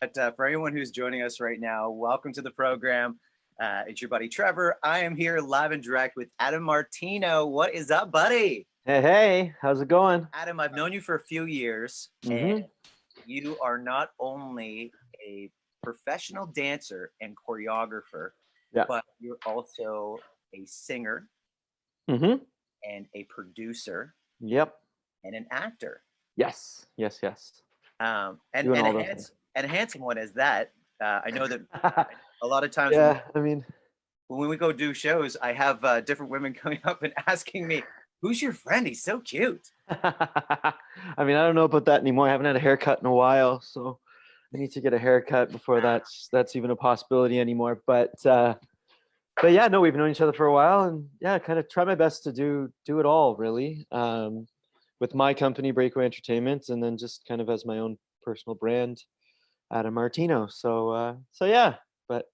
But for anyone who's joining us right now, welcome to the program. It's your buddy Trevor. I am here live and direct with Adam Martino. What is up, buddy? Hey, hey, how's it going? Adam, I've known you for a few years, and Mm-hmm. you are not only a professional dancer and choreographer, Yeah. but you're also a singer Mm-hmm. and a producer Yep. and an actor. Yes. Yes. Yes. And Doing and a all those things. handsome and a handsome one as that. I know that a lot of times Yeah. I mean, when we go do shows, I have different women coming up and asking me, "Who's your friend? He's so cute." I mean, I don't know about that anymore. I haven't had a haircut in a while, so I need to get a haircut before that's even a possibility anymore. But yeah, no, we've known each other for a while, and yeah, kind of try my best to do it all really. With my company, Breakaway Entertainment, and then just kind of as my own personal brand, Adam Martino. So yeah, but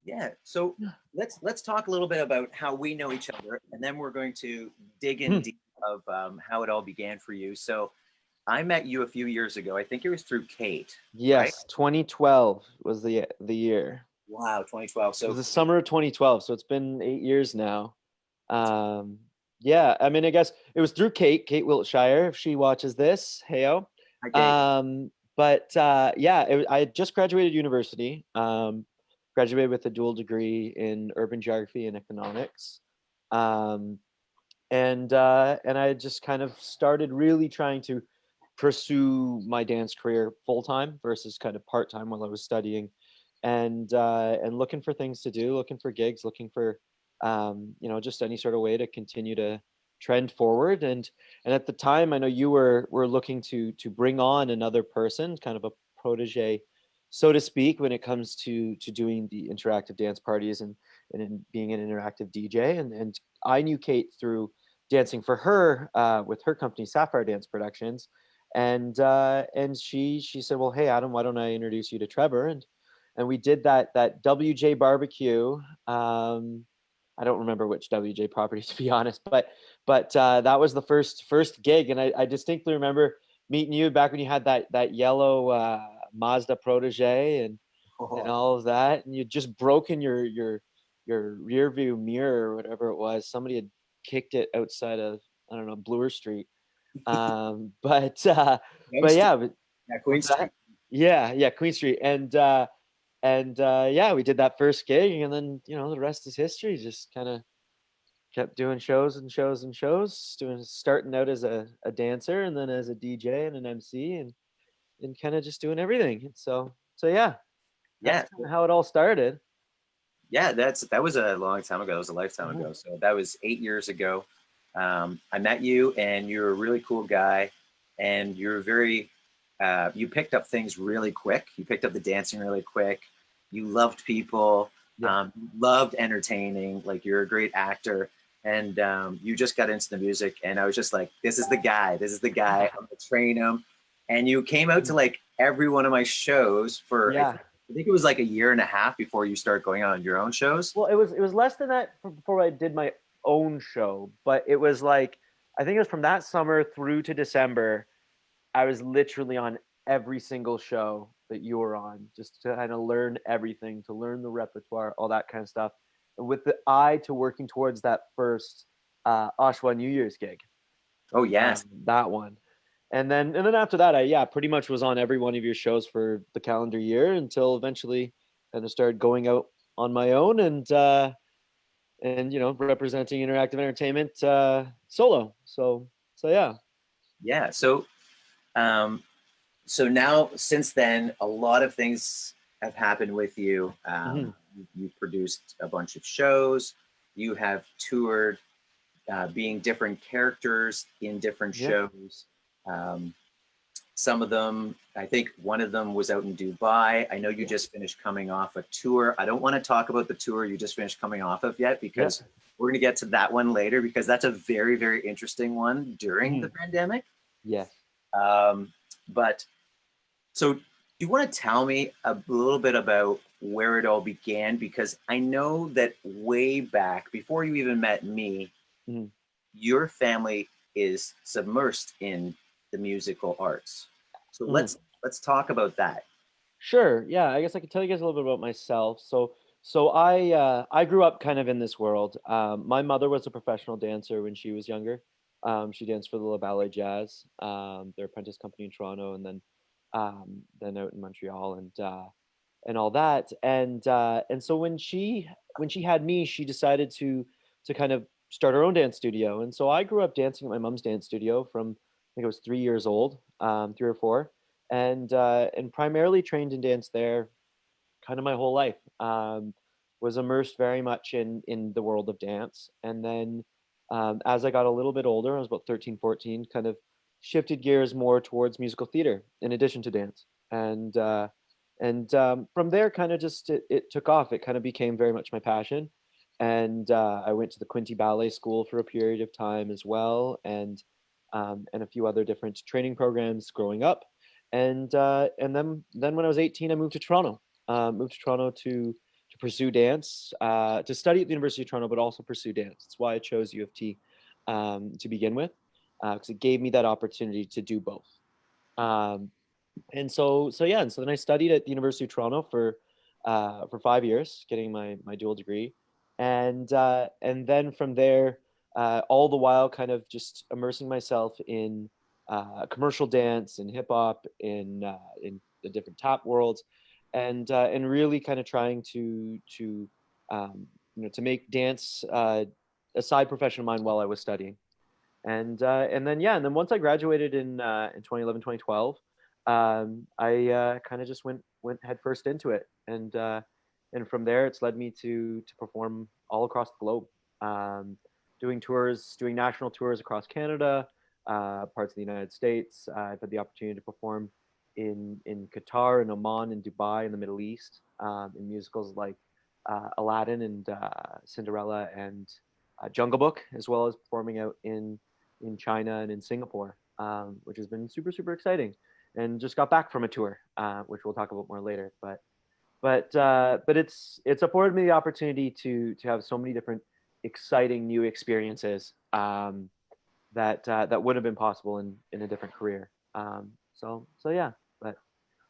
Yeah. So let's talk a little bit about how we know each other, and then we're going to dig in hmm, deep of how it all began for you. So I met you a few years ago. I think it was through Kate, right? yes, 2012 was the year. Wow, 2012. It was So the summer of 2012, so it's been 8 years now. Um, yeah, I mean, I guess it was through Kate Wiltshire. If she watches this, heyo. hi, Kate. But yeah, I had just graduated university. Graduated with a dual degree in urban geography and economics. Um, and I just kind of started really trying to pursue my dance career full time versus kind of part time while I was studying, and looking for things to do, looking for gigs, looking for just any sort of way to continue to trend forward. And at the time, I know you were looking to bring on another person, kind of a protege, so to speak, when it comes to doing the interactive dance parties and in being an interactive DJ. And I knew Kate through dancing for her with her company Sapphire Dance Productions, and she said, well, hey Adam, why don't I introduce you to Trevor? And we did that WJ barbecue. I don't remember which WJ property to be honest, but that was the first gig, and I distinctly remember meeting you back when you had that yellow Mazda Protege and Oh, all of that, and you'd just broken your rear view mirror or whatever it was. Somebody had kicked it outside of, I don't know, Bloor Street. Um, but uh, Young but Street, yeah, yeah, Queen what's Street. that? Yeah, Queen Street, and yeah, we did that first gig, and then the rest is history. Just kind of kept doing shows and shows and shows, starting out as a dancer and then as a DJ and an MC, and kind of just doing everything. And so yeah, that's Yeah, kind of how it all started. yeah, that was a long time ago. It was a lifetime Mhm. ago. So that was 8 years ago. I met you, and you're a really cool guy, and you're very. You picked up things really quick. You picked up the dancing really quick. You loved people. Yeah. You loved entertaining. Like you're a great actor, and you just got into the music. And I was just like, this is the guy. This is the guy. I'm gonna train him. And you came out to like every one of my shows for Yeah. I think it was like a year and a half before you start going on your own shows. Well, it was less than that before I did my own show, but it was like, I think it was from that summer through to December. I was literally on every single show that you were on, just to kind of learn everything, to learn the repertoire, all that kind of stuff, and with the eye to working towards that first Oshawa New Year's gig, Oh yes, that one. And then after that, I yeah pretty much was on every one of your shows for the calendar year until eventually kind of started going out on my own and representing interactive entertainment solo. So yeah. yeah. Um, so now since then, a lot of things have happened with you. Hmm. You've produced a bunch of shows. You have toured, being different characters in different Yeah. shows. Um, some of them, I think one of them was out in Dubai. I know you Yeah. just finished coming off a tour. I don't want to talk about the tour you just finished coming off of yet Yeah. because we're going to get to that one later because that's a very, very interesting one during the Hmm. pandemic. Yes. Um, but so, do you want to tell me a little bit about where it all began? Because I know that way back, before you even met me, Hmm. your family is submersed in the musical arts. So Hmm. let's talk about that. Sure. Yeah, I guess I could tell you guys a little bit about myself. So I grew up kind of in this world. My mother was a professional dancer when she was younger. She danced for the La Ballet Jazz, their apprentice company in Toronto, and then out in Montreal, and all that. And so when she had me, she decided to kind of start her own dance studio. And so I grew up dancing at my mom's dance studio from I think I was 3 years old, 3 or 4, and primarily trained in dance there kind of my whole life. Was immersed very much in the world of dance, and then as I got a little bit older, I was about 13, 14, kind of shifted gears more towards musical theater in addition to dance, and from there, kind of just it took off. It kind of became very much my passion, and I went to the Quinty Ballet School for a period of time as well, and a few other different training programs growing up, and then when I was 18, I moved to Toronto. Moved to Toronto to pursue dance, to study at the University of Toronto, but also pursue dance. That's why I chose U of T to begin with, because it gave me that opportunity to do both. Um, and so then I studied at the University of Toronto for 5 years, getting my dual degree, and then from there, all the while kind of just immersing myself in commercial dance and hip hop in the different tap worlds, and really kind of trying um, to make dance a side profession of mine while I was studying. And then once I graduated in 2011, 2012, I kind of just went headfirst into it, and from there it's led me to perform all across the globe, um, doing tours, doing national tours across Canada, parts of the United States. I've had the opportunity to perform in Qatar and Oman and Dubai in the Middle East, in musicals like Aladdin and Cinderella and Jungle Book, as well as performing out in China and in Singapore, which has been super, super exciting. And just got back from a tour, which we'll talk about more later. But it's afforded me the opportunity to have so many different exciting new experiences, that would have been possible in a different career. So yeah, but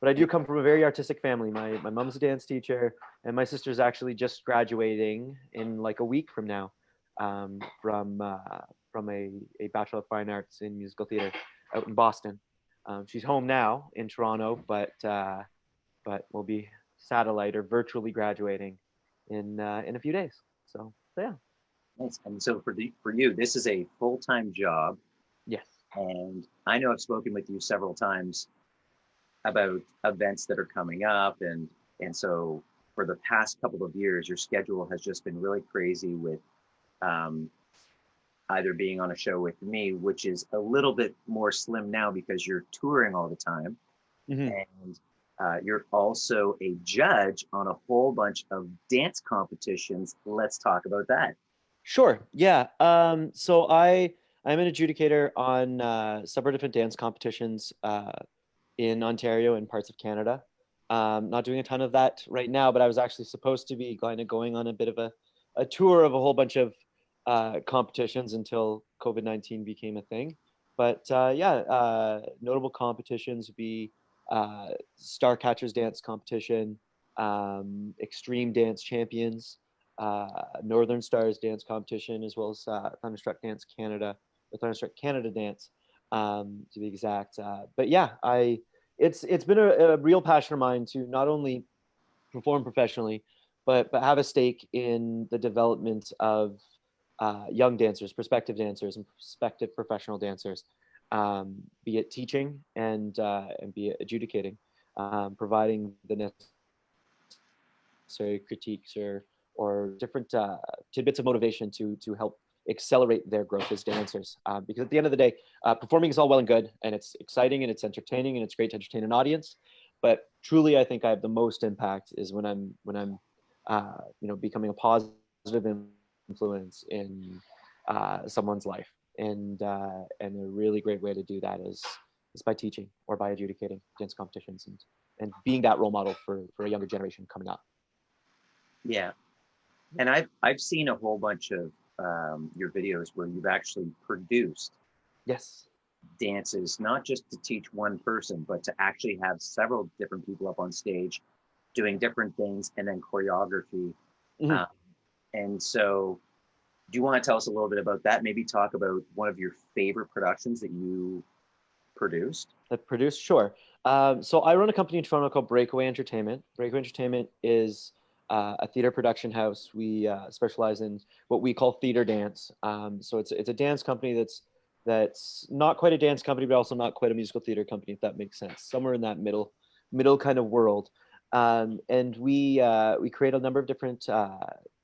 I do come from a very artistic family. My mom's a dance teacher, and my sister's actually just graduating in like a week from now, um, from uh, from a Bachelor of Fine Arts in Musical Theater out in Boston. She's home now in Toronto, but will be satellite or virtually graduating in a few days. So yeah, Nice. And so for you, this is a full-time job, yes, and I know I've spoken with you several times about events that are coming up, and so for the past couple of years, your schedule has just been really crazy with um, either being on a show with me, which is a little bit more slim now because you're touring all the time, hmm, and you're also a judge on a whole bunch of dance competitions. Let's talk about that. sure, yeah. I'm an adjudicator on several different dance competitions in Ontario and parts of Canada. Not doing a ton of that right now, but I was actually supposed to be kind of going on a bit of a tour of a whole bunch of competitions until COVID-19 became a thing. But notable competitions would be Star Catchers Dance Competition, Extreme Dance Champions, Northern Stars Dance Competition, as well as Thunderstruck Dance Canada, or Thunderstruck Canada Dance, to be exact. But yeah, it's been a real passion of mine to not only perform professionally, but have a stake in the development of young dancers, prospective dancers, and prospective professional dancers, be it teaching and be it adjudicating, providing the necessary critiques or different tidbits of motivation to help accelerate their growth as dancers. Because at the end of the day, performing is all well and good, and it's exciting and it's entertaining and it's great to entertain an audience. But truly, I think I have the most impact is when I'm becoming a positive influence in someone's life, and a really great way to do that is by teaching or by adjudicating dance competitions and being that role model for a younger generation coming up. Yeah, and I've seen a whole bunch of your videos where you've actually produced Yes. dances, not just to teach one person, but to actually have several different people up on stage doing different things, and then choreography. Mhm. Um, and so, do you want to tell us a little bit about that? Maybe talk about one of your favorite productions that you produced. That produced, sure. So I run a company in Toronto called Breakaway Entertainment. Breakaway Entertainment is a theater production house. We specialize in what we call theater dance. So it's a dance company that's not quite a dance company, but also not quite a musical theater company, if that makes sense. Somewhere in that middle kind of world. And we create a number of different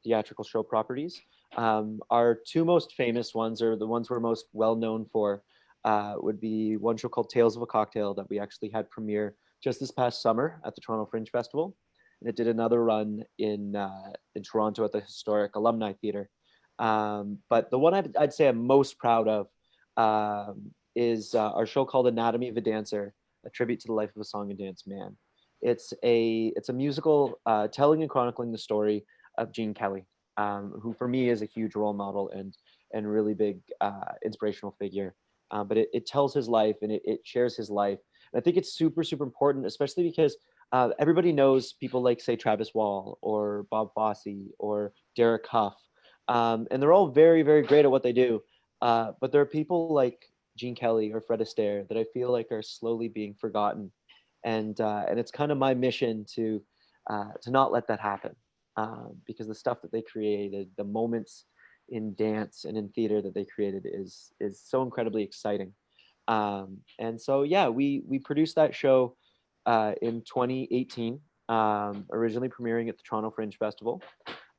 theatrical show properties. Our two most famous ones, are the ones we're most well known for, would be one show called Tales of a Cocktail that we actually had premiere just this past summer at the Toronto Fringe Festival, and it did another run in Toronto at the historic Alumni Theatre. But the one I'd say I'm most proud of is our show called Anatomy of a Dancer, a tribute to the life of a song and dance man. It's a musical telling and chronicling the story of Gene Kelly, who for me is a huge role model and really big inspirational figure. But it tells his life, and it shares his life. And I think it's super, super important, especially because everybody knows people like, say, Travis Wall or Bob Fosse or Derek Huff. And they're all very, very great at what they do. But there are people like Gene Kelly or Fred Astaire that I feel like are slowly being forgotten. And it's kind of my mission to not let that happen, because the stuff that they created, the moments in dance and in theater that they created is so incredibly exciting. And so yeah, we produced that show in 2018, originally premiering at the Toronto Fringe Festival.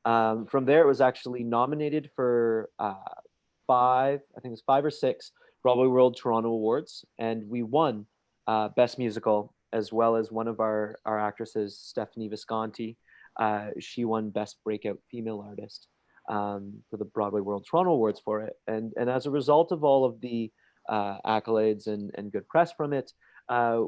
From there, it was actually nominated for I think it was 5 or 6 Broadway World Toronto Awards, and we won Best Musical, as well as one of our actresses, Stephanie Visconti. She won Best Breakout Female Artist for the Broadway World Toronto Awards for it. And as a result of all of the accolades and good press from it,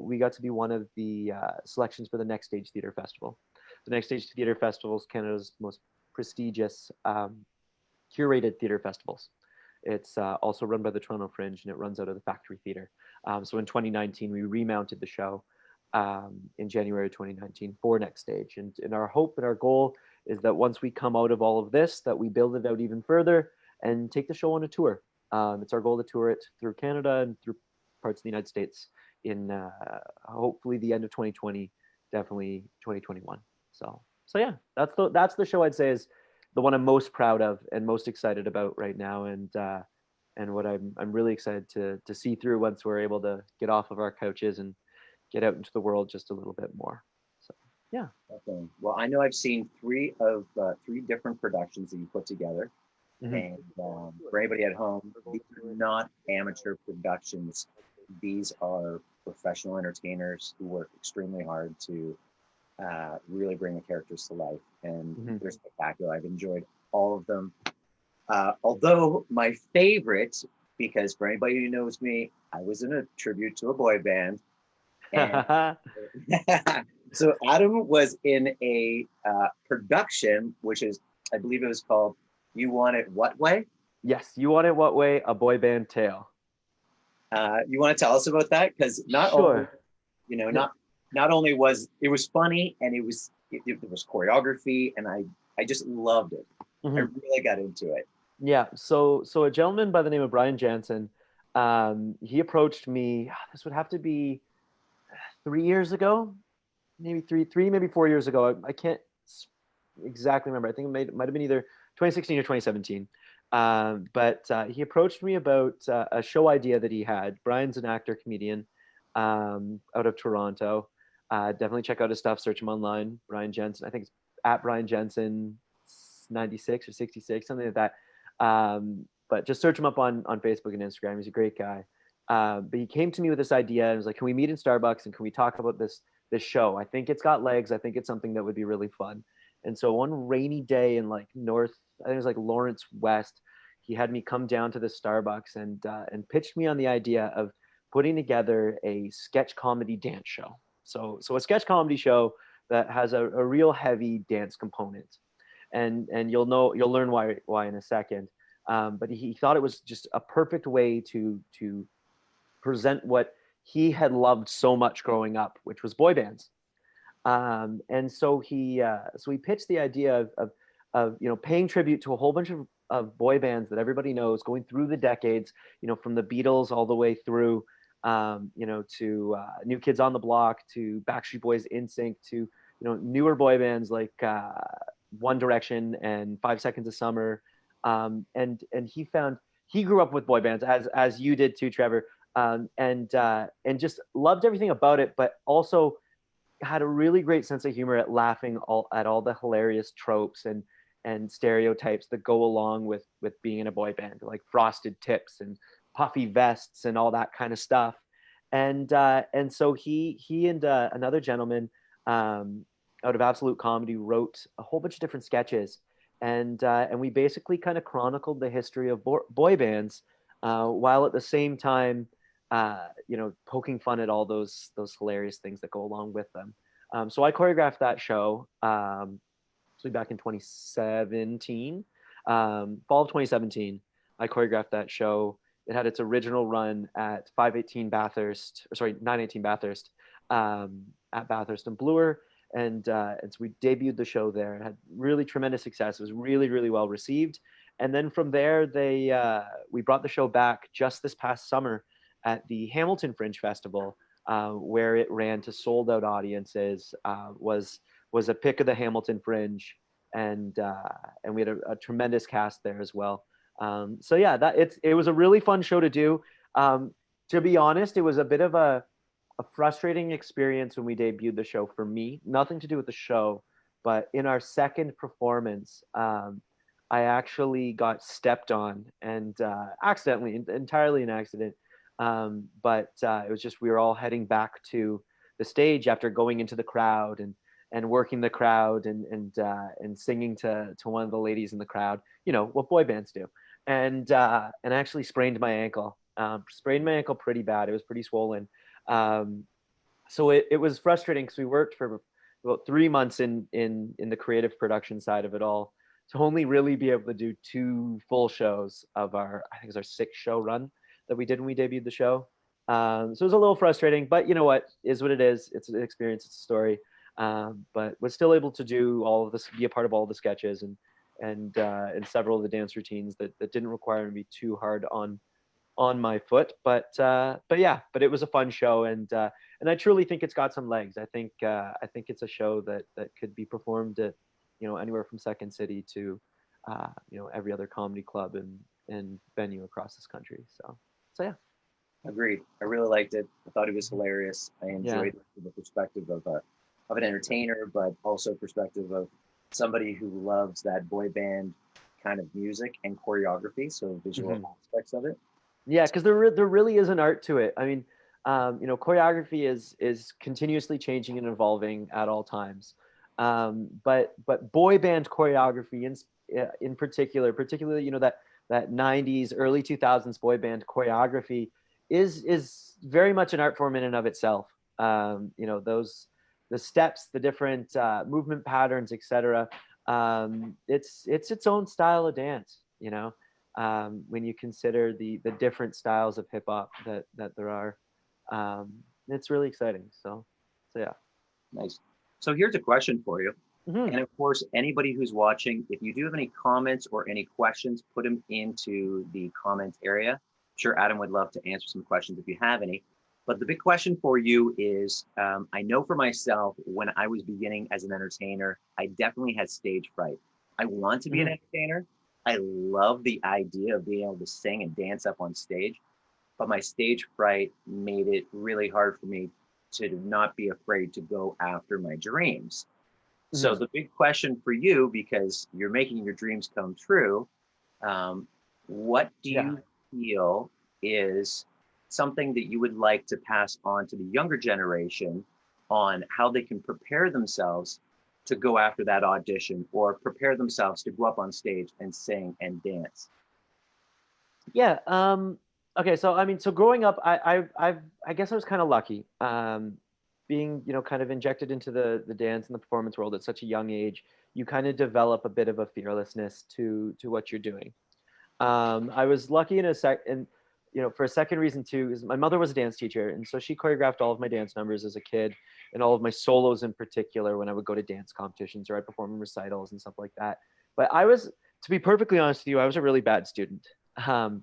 we got to be one of the selections for the Next Stage Theatre Festival. The Next Stage Theatre Festival is Canada's most prestigious curated theatre festivals. It's also run by the Toronto Fringe, and it runs out of the Factory Theatre. So in 2019, we remounted the show in January 2019 for Next Stage. And our hope and our goal is that once we come out of all of this, that we build it out even further and take the show on a tour. It's our goal to tour it through Canada and through parts of the United States in hopefully the end of 2020, definitely 2021. So yeah, that's the show I'd say is the one I'm most proud of and most excited about right now, and what I'm really excited to see through once we're able to get off of our couches and get out into the world just a little bit more. So yeah. Okay. Well, I know I've seen three different productions that you put together. Mhm. And for anybody at home, these are not amateur productions. These are professional entertainers who work extremely hard to really bring the characters to life. And Mhm. they're spectacular. I've enjoyed all of them. Although my favorite, because for anybody who knows me, I was in a tribute to a boy band. And so Adam was in a production, which is, I believe it was called You Want It What Way? Yes, You Want It What Way? A Boy Band Tale. You want to tell us about that? Because not only, Sure. not only was it was funny, and it was choreography, and I just loved it. I Mhm. really got into it. Yeah. So a gentleman by the name of Brian Jansen, he approached me. This would have to be 3 years ago, maybe maybe 4 years ago. I can't exactly remember. I think might have been either 2016 or 2017. But he approached me about a show idea that he had. Brian's an actor comedian out of Toronto. Definitely check out his stuff. Search him online. Brian Jensen. I think it's at Brian Jensen 96 or 66, something like that. But just search him up on Facebook and Instagram. He's a great guy. But he came to me with this idea and was like, "Can we meet in Starbucks and can we talk about this show? I think it's got legs. I think it's something that would be really fun." And so one rainy day in like I think it was like Lawrence West, he had me come down to the Starbucks and pitched me on the idea of putting together a sketch comedy dance show. So a sketch comedy show that has a real heavy dance component, and you'll learn why in a second. But he thought it was just a perfect way to present what he had loved so much growing up, which was boy bands. And so he pitched the idea of paying tribute to a whole bunch of boy bands that everybody knows, going through the decades, from the Beatles all the way through to New Kids on the Block, to Backstreet Boys, NSYNC, to newer boy bands like One Direction and 5 Seconds of Summer. And he grew up with boy bands as you did too, Trevor, and just loved everything about it, but also had a really great sense of humor at laughing at all the hilarious tropes and stereotypes that go along with being in a boy band, like frosted tips and puffy vests and all that kind of stuff. And so he and another gentleman out of Absolute Comedy wrote a whole bunch of different sketches, and we basically kind of chronicled the history of boy bands, while at the same time poking fun at all those hilarious things that go along with them. So I choreographed that show back in 2017, fall of 2017. I choreographed that show. It had its original run at 918 Bathurst, at Bathurst and Bloor. And so we debuted the show there. It had really tremendous success. It was really, really well received. And then from there, we brought the show back just this past summer at the Hamilton Fringe Festival, where it ran to sold out audiences, was a pick of the Hamilton Fringe. And we had a tremendous cast there as well. So yeah, it was a really fun show to do. To be honest, it was a bit of a frustrating experience when we debuted the show for me. Nothing to do with the show, but in our second performance, I actually got stepped on, and accidentally, entirely an accident. But it was just, we were all heading back to the stage after going into the crowd and working the crowd and singing to one of the ladies in the crowd, what boy bands do. And I actually sprained my ankle. Sprained my ankle pretty bad. It was pretty swollen. So it was frustrating because we worked for about 3 months in the creative production side of it all, to only really be able to do 2 full shows of I think it was our 6-show run that we did when we debuted the show. So it was a little frustrating, but you know what, is what it is. It's an experience, it's a story. But was still able to do all of this, be a part of all the sketches and several of the dance routines that didn't require me too hard on my foot. But it was a fun show, and I truly think it's got some legs. I think it's a show that could be performed at anywhere from Second City to every other comedy club and venue across this country. So yeah. Agreed. I really liked it. I thought it was hilarious. I enjoyed it from the perspective of an entertainer, but also perspective of somebody who loves that boy band kind of music and choreography, so visual aspects of it. Yeah, because there really is an art to it. I mean, choreography is continuously changing and evolving at all times. But boy band choreography in particular, particularly that 90s, early 2000s boy band choreography is very much an art form in and of itself. The steps, the different movement patterns, etc. It's its own style of dance. When you consider the different styles of hip hop that there are, it's really exciting. So yeah. Nice. So here's a question for you. Mm-hmm. And of course, anybody who's watching, if you do have any comments or any questions, put them into the comments area. I'm sure Adam would love to answer some questions if you have any. But the big question for you is, I know for myself, when I was beginning as an entertainer, I definitely had stage fright. I want to be an entertainer. I love the idea of being able to sing and dance up on stage, but my stage fright made it really hard for me to not be afraid to go after my dreams. So the big question for you, because you're making your dreams come true, what do you feel is something that you would like to pass on to the younger generation on how they can prepare themselves to go after that audition, or prepare themselves to go up on stage and sing and dance? Yeah. Okay. So I mean, so growing up, I guess I was kind of lucky. Being kind of injected into the dance and the performance world at such a young age, you kind of develop a bit of a fearlessness to what you're doing. I was lucky in for a second reason too, is my mother was a dance teacher, and so she choreographed all of my dance numbers as a kid, and all of my solos in particular when I would go to dance competitions or I'd perform in recitals and stuff like that. But to be perfectly honest with you, I was a really bad student. Um,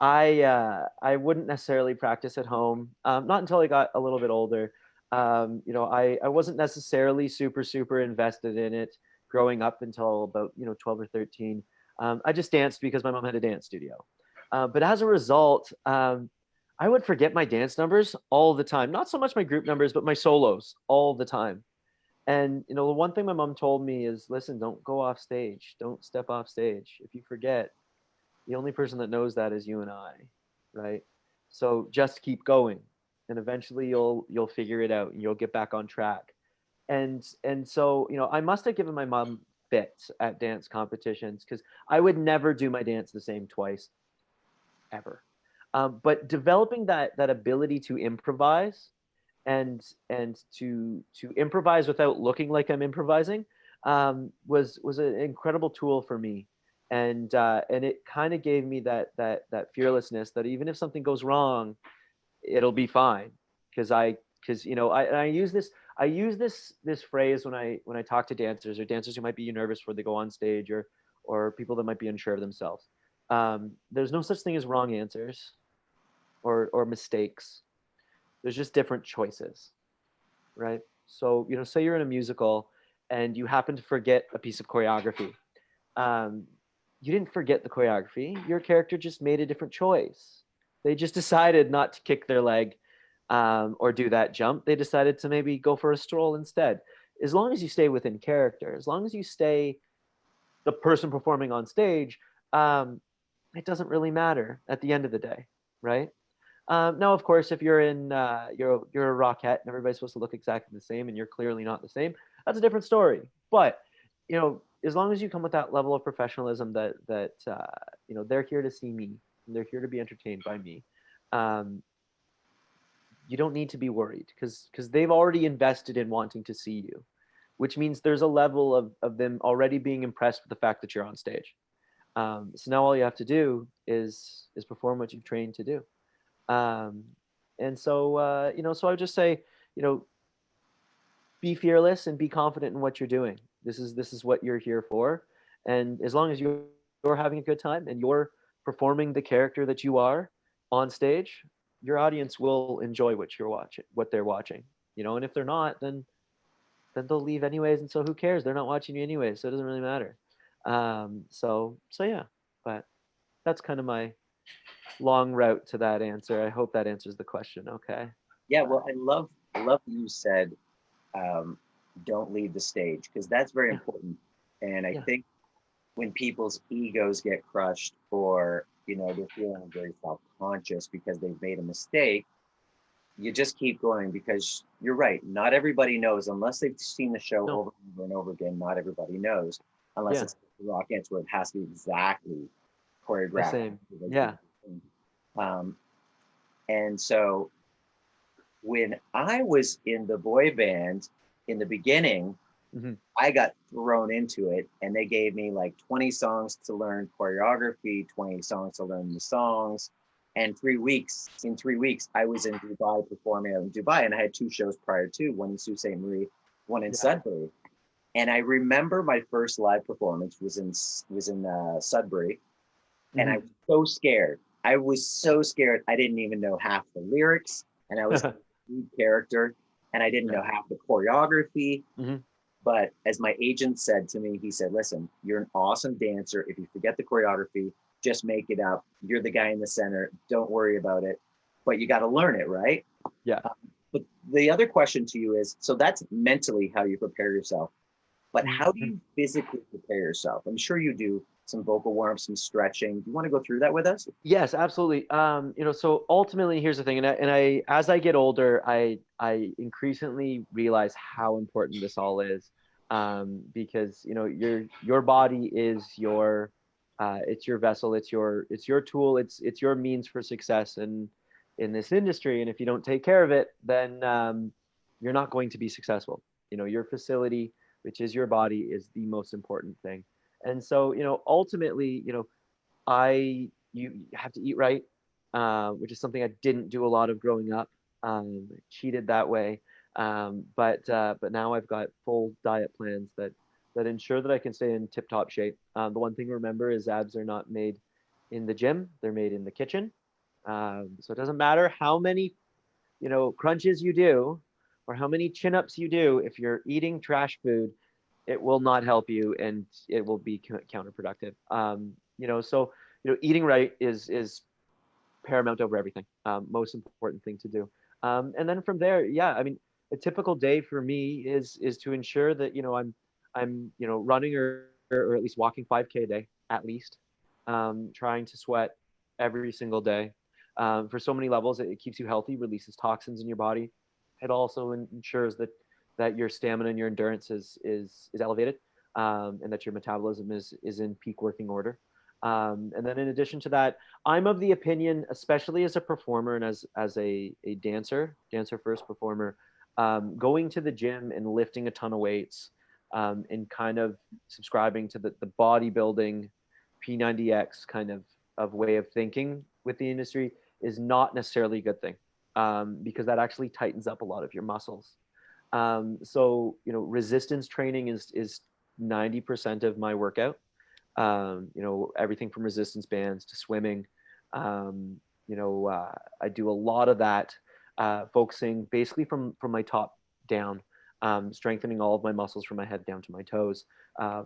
I wouldn't necessarily practice at home, not until I got a little bit older. I wasn't necessarily super invested in it growing up until about 12 or 13. I just danced because my mom had a dance studio. But as a result, I would forget my dance numbers all the time. Not so much my group numbers, but my solos all the time. And the one thing my mom told me is, listen, don't go off stage. Don't step off stage. If you forget, the only person that knows that is you and I, right? So just keep going, and eventually you'll figure it out and you'll get back on track. And so I must have given my mom bits at dance competitions, because I would never do my dance the same twice, ever. But developing that ability to improvise, and to improvise without looking like I'm improvising, was an incredible tool for me, and it kind of gave me that fearlessness that even if something goes wrong, it'll be fine, because I use this phrase when I talk to dancers who might be nervous before they go on stage, or people that might be unsure of themselves. There's no such thing as wrong answers or mistakes. There's just different choices, right? So say you're in a musical and you happen to forget a piece of choreography. um, you didn't forget the choreography. Your character just made a different choice. They just decided not to kick their leg, or do that jump. They decided to maybe go for a stroll instead. As long as you stay within character, as long as you stay the person performing on stage, it doesn't really matter at the end of the day, right? Now, of course, if you're a rockette and everybody's supposed to look exactly the same and you're clearly not the same, that's a different story. But as long as you come with that level of professionalism that they're here to see me, and they're here to be entertained by me, um, you don't need to be worried, because they've already invested in wanting to see you, which means there's a level of them already being impressed with the fact that you're on stage. So now all you have to do is perform what you've trained to do. Um, and so so I would just say, you know, be fearless and be confident in what you're doing. This is what you're here for, and as long as you're having a good time and you're performing the character that you are on stage, your audience will enjoy what they're watching. And if they're not, then they'll leave anyways, and so who cares? They're not watching you anyways, so it doesn't really matter. So yeah, but that's kind of my long route to that answer. I hope that answers the question. Okay. Yeah, well, I love that you said, um, don't leave the stage, because that's very Yeah. important. And I Yeah. think when people's egos get crushed, or they're feeling very self-conscious because they've made a mistake, you just keep going, because you're right. Not everybody knows unless they've seen the show No. over and over and over again. Not everybody knows unless Yeah. it's the rock dance where it has to be exactly The choreographed. same. Yeah. Um, and so when I was in the boy band in the beginning, Hmm. I got thrown into it, and they gave me like 20 songs to learn choreography, 20 songs to learn the songs. And 3 weeks, in 3 weeks, I was in Dubai performing out in Dubai, and I had two shows prior to, one in Sault Ste. Marie, one in Yeah. Sudbury. And I remember my first live performance was in Sudbury, and I Hmm. was so scared. I was so scared. I didn't even know half the lyrics, and I was the lead character, and I didn't Yeah. know half the choreography. Hmm. But as my agent said to me, he said, listen, you're an awesome dancer. If you forget the choreography, just make it up. You're the guy in the center. Don't worry about it. But you got to learn it, right? Yeah. Uh, but the other question to you is, so that's mentally how you prepare yourself. But how do Mhm. you physically prepare yourself? I'm sure you do some vocal warm-ups, some stretching. Do you want to go through that with us? Yes, absolutely. So ultimately, here's the thing, and I, as I get older, I increasingly realize how important this all is, because your body is it's your vessel, it's your tool, it's your means for success in this industry, and if you don't take care of it, then you're not going to be successful. Your facility, which is your body, is the most important thing, and so ultimately, I you have to eat right. which is something I didn't do a lot of growing up. Cheated that way, but now I've got full diet plans that ensure that I can stay in tip-top shape. The one thing to remember is abs are not made in the gym; they're made in the kitchen. So it doesn't matter how many crunches you do or how many chin-ups you do. If you're eating trash food, it will not help you and it will be counterproductive. So eating right is paramount over everything. Most important thing to do. And then from there, yeah, I mean, a typical day for me is to ensure that I'm running or at least walking 5K a day at least, trying to sweat every single day. For so many levels, it keeps you healthy, releases toxins in your body. It also ensures that your stamina and your endurance is elevated, and that your metabolism is in peak working order. And then in addition to that, I'm of the opinion, especially as a performer and as a dancer first performer, going to the gym and lifting a ton of weights, and kind of subscribing to the bodybuilding P90X kind of way of thinking with the industry is not necessarily a good thing, because that actually tightens up a lot of your muscles. So resistance training is 90% of my workout. Everything from resistance bands to swimming. I do a lot of that, focusing basically from my top down, strengthening all of my muscles from my head down to my toes,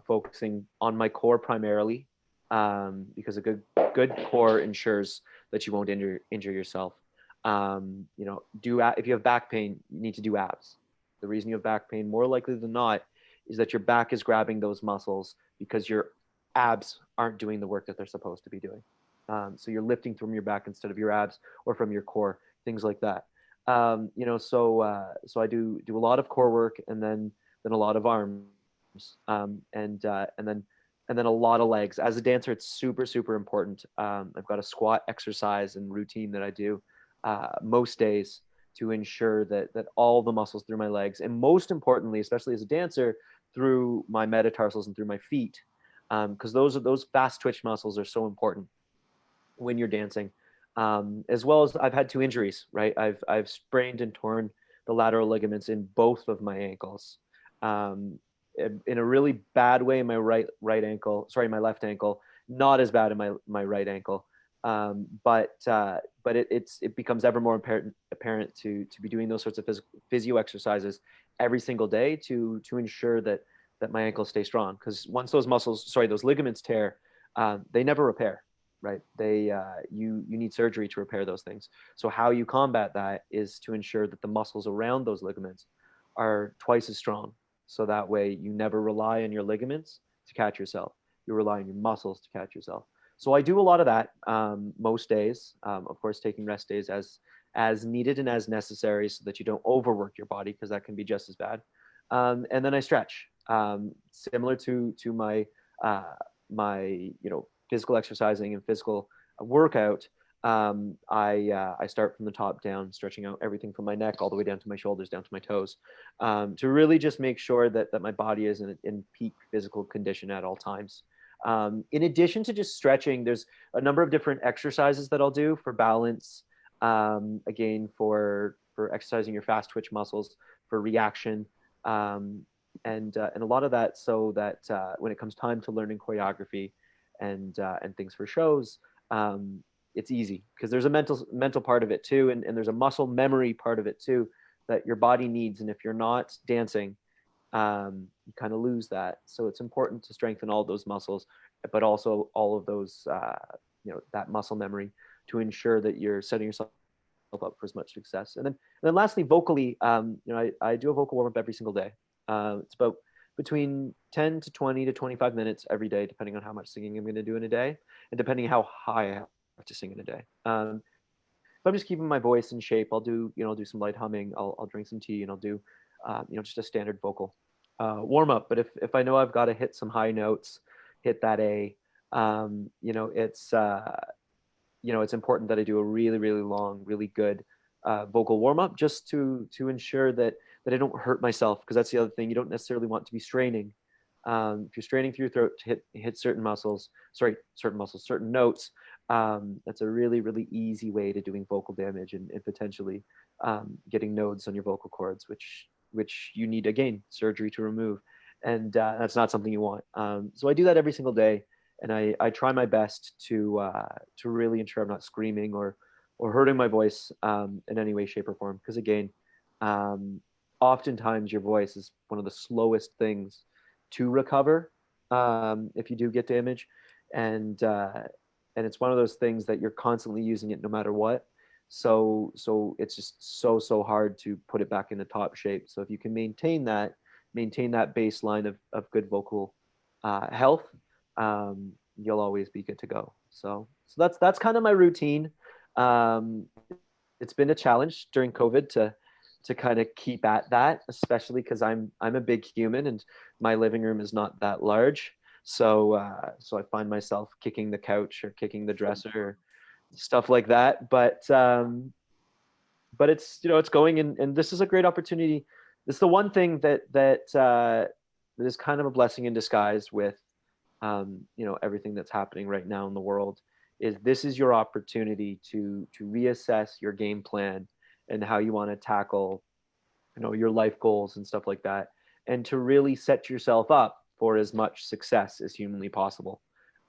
focusing on my core primarily, because a good core ensures that you won't injure yourself. If you have back pain, you need to do abs. The reason you have back pain, more likely than not, is that your back is grabbing those muscles because your abs aren't doing the work that they're supposed to be doing. So you're lifting from your back instead of your abs or from your core, things like that. So I do a lot of core work and then a lot of arms, and then a lot of legs. As a dancer, it's super, super important. I've got a squat exercise and routine that I do most days to ensure that all the muscles through my legs, and most importantly, especially as a dancer, through my metatarsals and through my feet, because those fast twitch muscles are so important when you're dancing. As well as I've had 2 injuries, right? I've sprained and torn the lateral ligaments in both of my ankles. In a really bad way in my my left ankle, not as bad in my right ankle. But it becomes ever more apparent to be doing those sorts of physio exercises every single day to ensure that my ankles stay strong. Because once those ligaments tear, they never repair, right? You need surgery to repair those things. So how you combat that is to ensure that the muscles around those ligaments are twice as strong. So that way you never rely on your ligaments to catch yourself. You rely on your muscles to catch yourself. So I do a lot of that most days. Of course, taking rest days as needed and as necessary, so that you don't overwork your body, because that can be just as bad. And then I stretch, similar to my physical exercising and physical workout. I start from the top down, stretching out everything from my neck all the way down to my shoulders, down to my toes, to really just make sure that my body is in peak physical condition at all times. In addition to just stretching, there's a number of different exercises that I'll do for balance, again, for exercising your fast twitch muscles, for reaction, and a lot of that, so that when it comes time to learning choreography and things for shows, it's easy, because there's a mental part of it too, and there's a muscle memory part of it too that your body needs. And if you're not dancing, you kind of lose that. So it's important to strengthen all those muscles, but also all of those, that muscle memory, to ensure that you're setting yourself up for as much success. And then lastly, vocally, I do a vocal warm up every single day. It's about between 10 to 20 to 25 minutes every day, depending on how much singing I'm going to do in a day, and depending how high I have to sing in a day. If I'm just keeping my voice in shape, I'll do some light humming. I'll drink some tea, and I'll do just a standard vocal warm up. But if I know I've got to hit some high notes, hit that A, it's important that I do a really, really long, really good vocal warm up, just to ensure that I don't hurt myself, because that's the other thing. You don't necessarily want to be straining. If you're straining through your throat to hit certain notes, That's a really, really easy way to doing vocal damage and potentially getting nodes on your vocal cords, which you need, again, surgery to remove. And that's not something you want. So I do that every single day. And I try my best to really ensure I'm not screaming or hurting my voice in any way, shape, or form. Because again, oftentimes your voice is one of the slowest things to recover if you do get damage, and it's one of those things that you're constantly using it no matter what. So it's just so hard to put it back into top shape. So if you can maintain that baseline of good vocal health, you'll always be good to go. So that's kind of my routine. Um, it's been a challenge during COVID to kind of keep at that, especially because I'm a big human and my living room is not that large. So I find myself kicking the couch or kicking the dresser or stuff like that. But it's, it's going, and this is a great opportunity. This is the one thing that is kind of a blessing in disguise with everything that's happening right now in the world, is this is your opportunity to reassess your game plan and how you want to tackle your life goals and stuff like that, and to really set yourself up for as much success as humanly possible.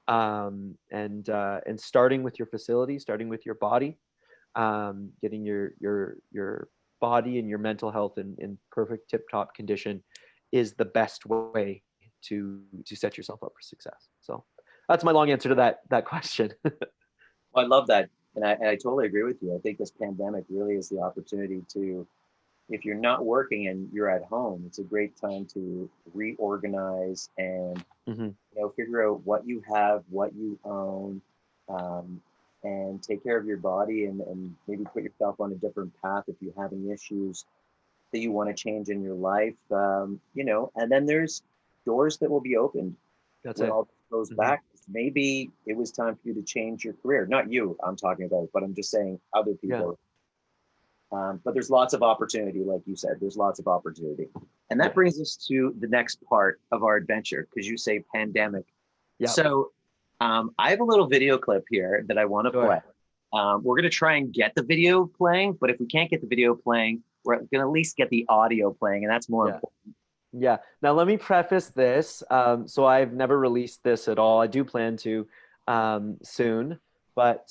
And starting with your facility, starting with your body, getting your body and your mental health in perfect tip top condition is the best way to set yourself up for success. So that's my long answer to that question. Well, I love that. And I totally agree with you. I think this pandemic really is the opportunity to, if you're not working and you're at home, it's a great time to reorganize and Mm-hmm. figure out what you have, what you own, um, and take care of your body, and maybe put yourself on a different path if you have any issues that you want to change in your life. And then there's doors that will be opened That's when it. all this goes Mm-hmm. back. Maybe it was time for you to change your career. Not you, I'm talking about, but I'm just saying other Yeah. people. But there's lots of opportunity, like you said, there's lots of opportunity. And that Yeah. brings us to the next part of our adventure, because you say pandemic. Yeah. So I have a little video clip here that I want to Sure. play. We're going to try and get the video playing, but if we can't get the video playing, we're going to at least get the audio playing, and that's more Yeah. important. Yeah. Now let me preface this. So I've never released this at all. I do plan to soon, but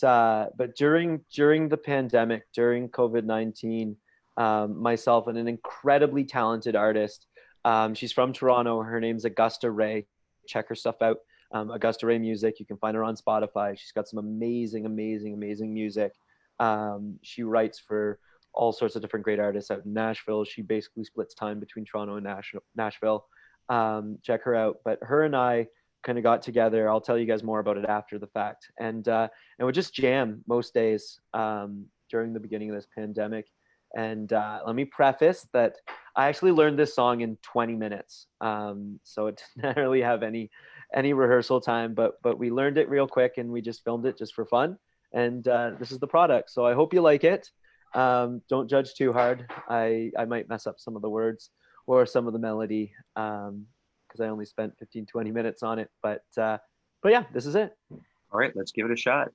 during the pandemic, during COVID-19, myself and an incredibly talented artist. She's from Toronto. Her name's Augusta Ray. Check her stuff out. Augusta Ray Music. You can find her on Spotify. She's got some amazing music. She writes for all sorts of different great artists out in Nashville. She basically splits time between Toronto and Nashville. Check her out. But her and I kind of got together. I'll tell you guys more about it after the fact. And we just jam most days during the beginning of this pandemic. And let me preface that I actually learned this song in 20 minutes. So it didn't really have any rehearsal time, but we learned it real quick and we just filmed it just for fun. And this is the product. So I hope you like it. Don't judge too hard. I might mess up some of the words or some of the melody because I only spent 15-20 minutes on it. But yeah, this is it. All right, let's give it a shot.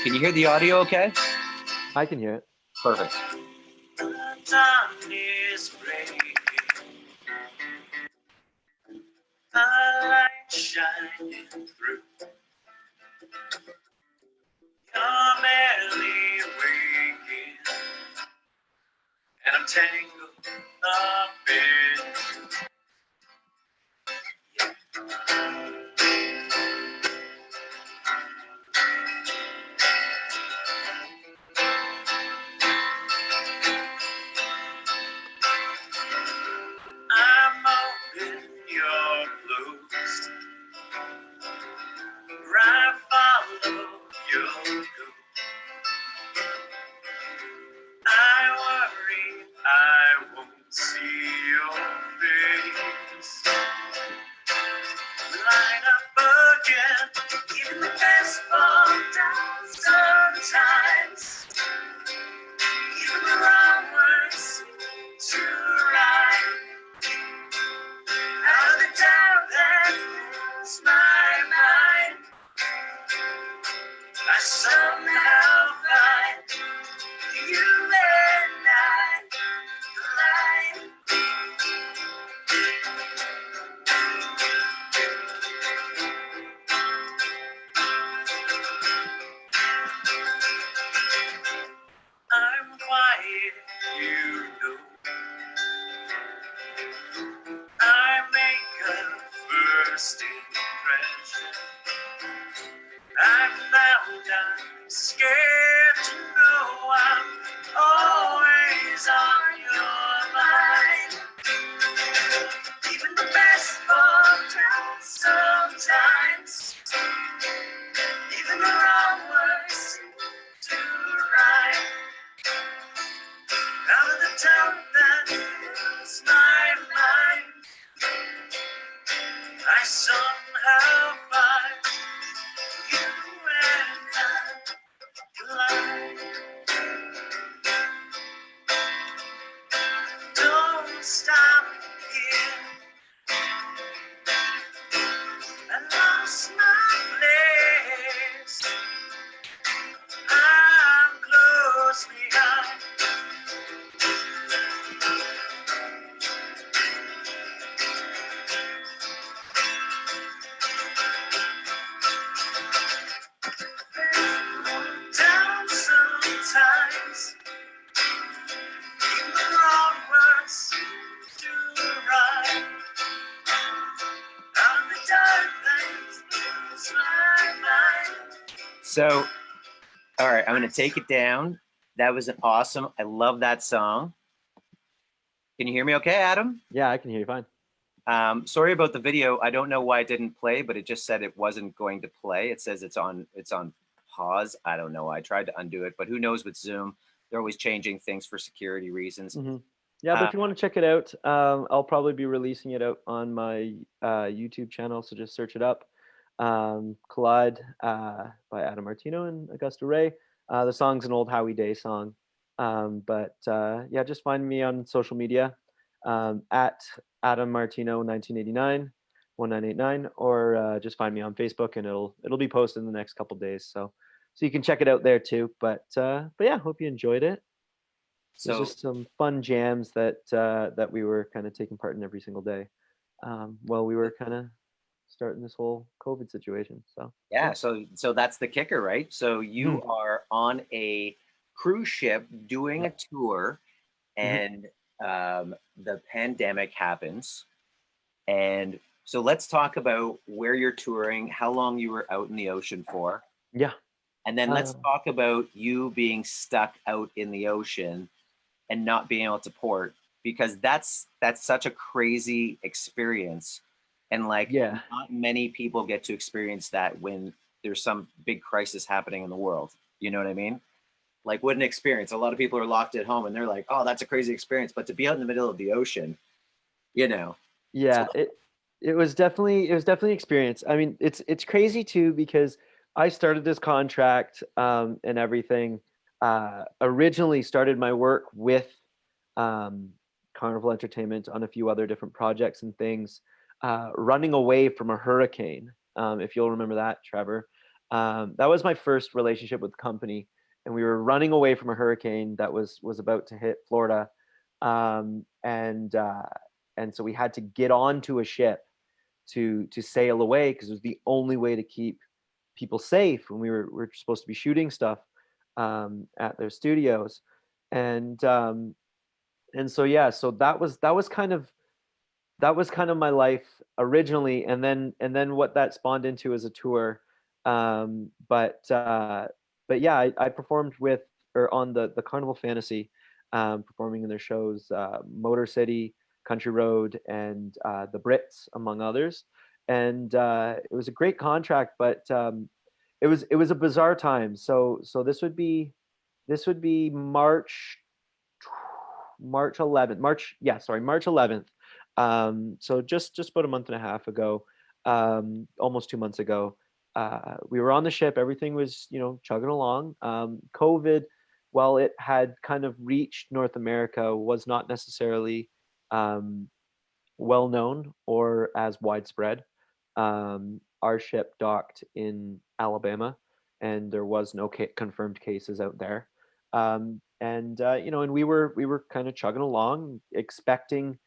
Can you hear the audio okay? I can hear it. Perfect. The dawn is breaking, the light shining through. You're barely waking, and I'm tangled up in I'm open your blues. I follow your go. I worry I won't see your face. Out of the town that is my mind, I somehow find you and I collide. Don't stop here. I lost my place. I'm close behind. Down sometimes, in the wrong words to right. Out of the dark things, it's my mind. So, all right, I'm going to take it down. That was an awesome. I love that song. Can you hear me okay, Adam? Yeah, I can hear you fine. Sorry about the video. I don't know why it didn't play, but it just said it wasn't going to play. It says it's on pause. I don't know. I tried to undo it, but who knows with Zoom? They're always changing things for security reasons. Mm-hmm. Yeah, but if you want to check it out, I'll probably be releasing it out on my YouTube channel, so just search it up. Collide by Adam Martino and Augusta Ray. The song's an old Howie Day song. But yeah, just find me on social media at Adam Martino 1989 1989, or just find me on Facebook, and it'll be posted in the next couple days. So you can check it out there too. But yeah, hope you enjoyed it. So it's just some fun jams that that we were kind of taking part in every single day while we were kind of starting this whole COVID situation. So yeah, so that's the kicker, right? So you are on a cruise ship doing a tour, and the pandemic happens. And so let's talk about where you're touring, how long you were out in the ocean for. Yeah. And then let's talk about you being stuck out in the ocean and not being able to port, because that's such a crazy experience. And like, not many people get to experience that when there's some big crisis happening in the world. You know what I mean? Like, what an experience. A lot of people are locked at home and they're like, oh, that's a crazy experience. But to be out in the middle of the ocean, you know. Yeah, it was definitely experience. I mean, it's crazy too, because I started this contract and everything. Originally started my work with Carnival Entertainment on a few other different projects and things, running away from a hurricane. If you'll remember that, Trevor. That was my first relationship with the company, and we were running away from a hurricane that was about to hit Florida, and so we had to get onto a ship to sail away, because it was the only way to keep people safe when we were supposed to be shooting stuff at their studios. And so yeah, so that was kind of my life originally, and then what that spawned into as a tour. But yeah, I performed with, or on the Carnival Fantasy, performing in their shows, Motor City, Country Road, and the Brits, among others. And it was a great contract, but it was a bizarre time. So this would be March 11th. March 11th. So just about a month and a half ago, almost 2 months ago, we were on the ship. Everything was, chugging along. COVID, while it had kind of reached North America, was not necessarily well known or as widespread. Our ship docked in Alabama, and there was no confirmed cases out there. And we were kind of chugging along, expecting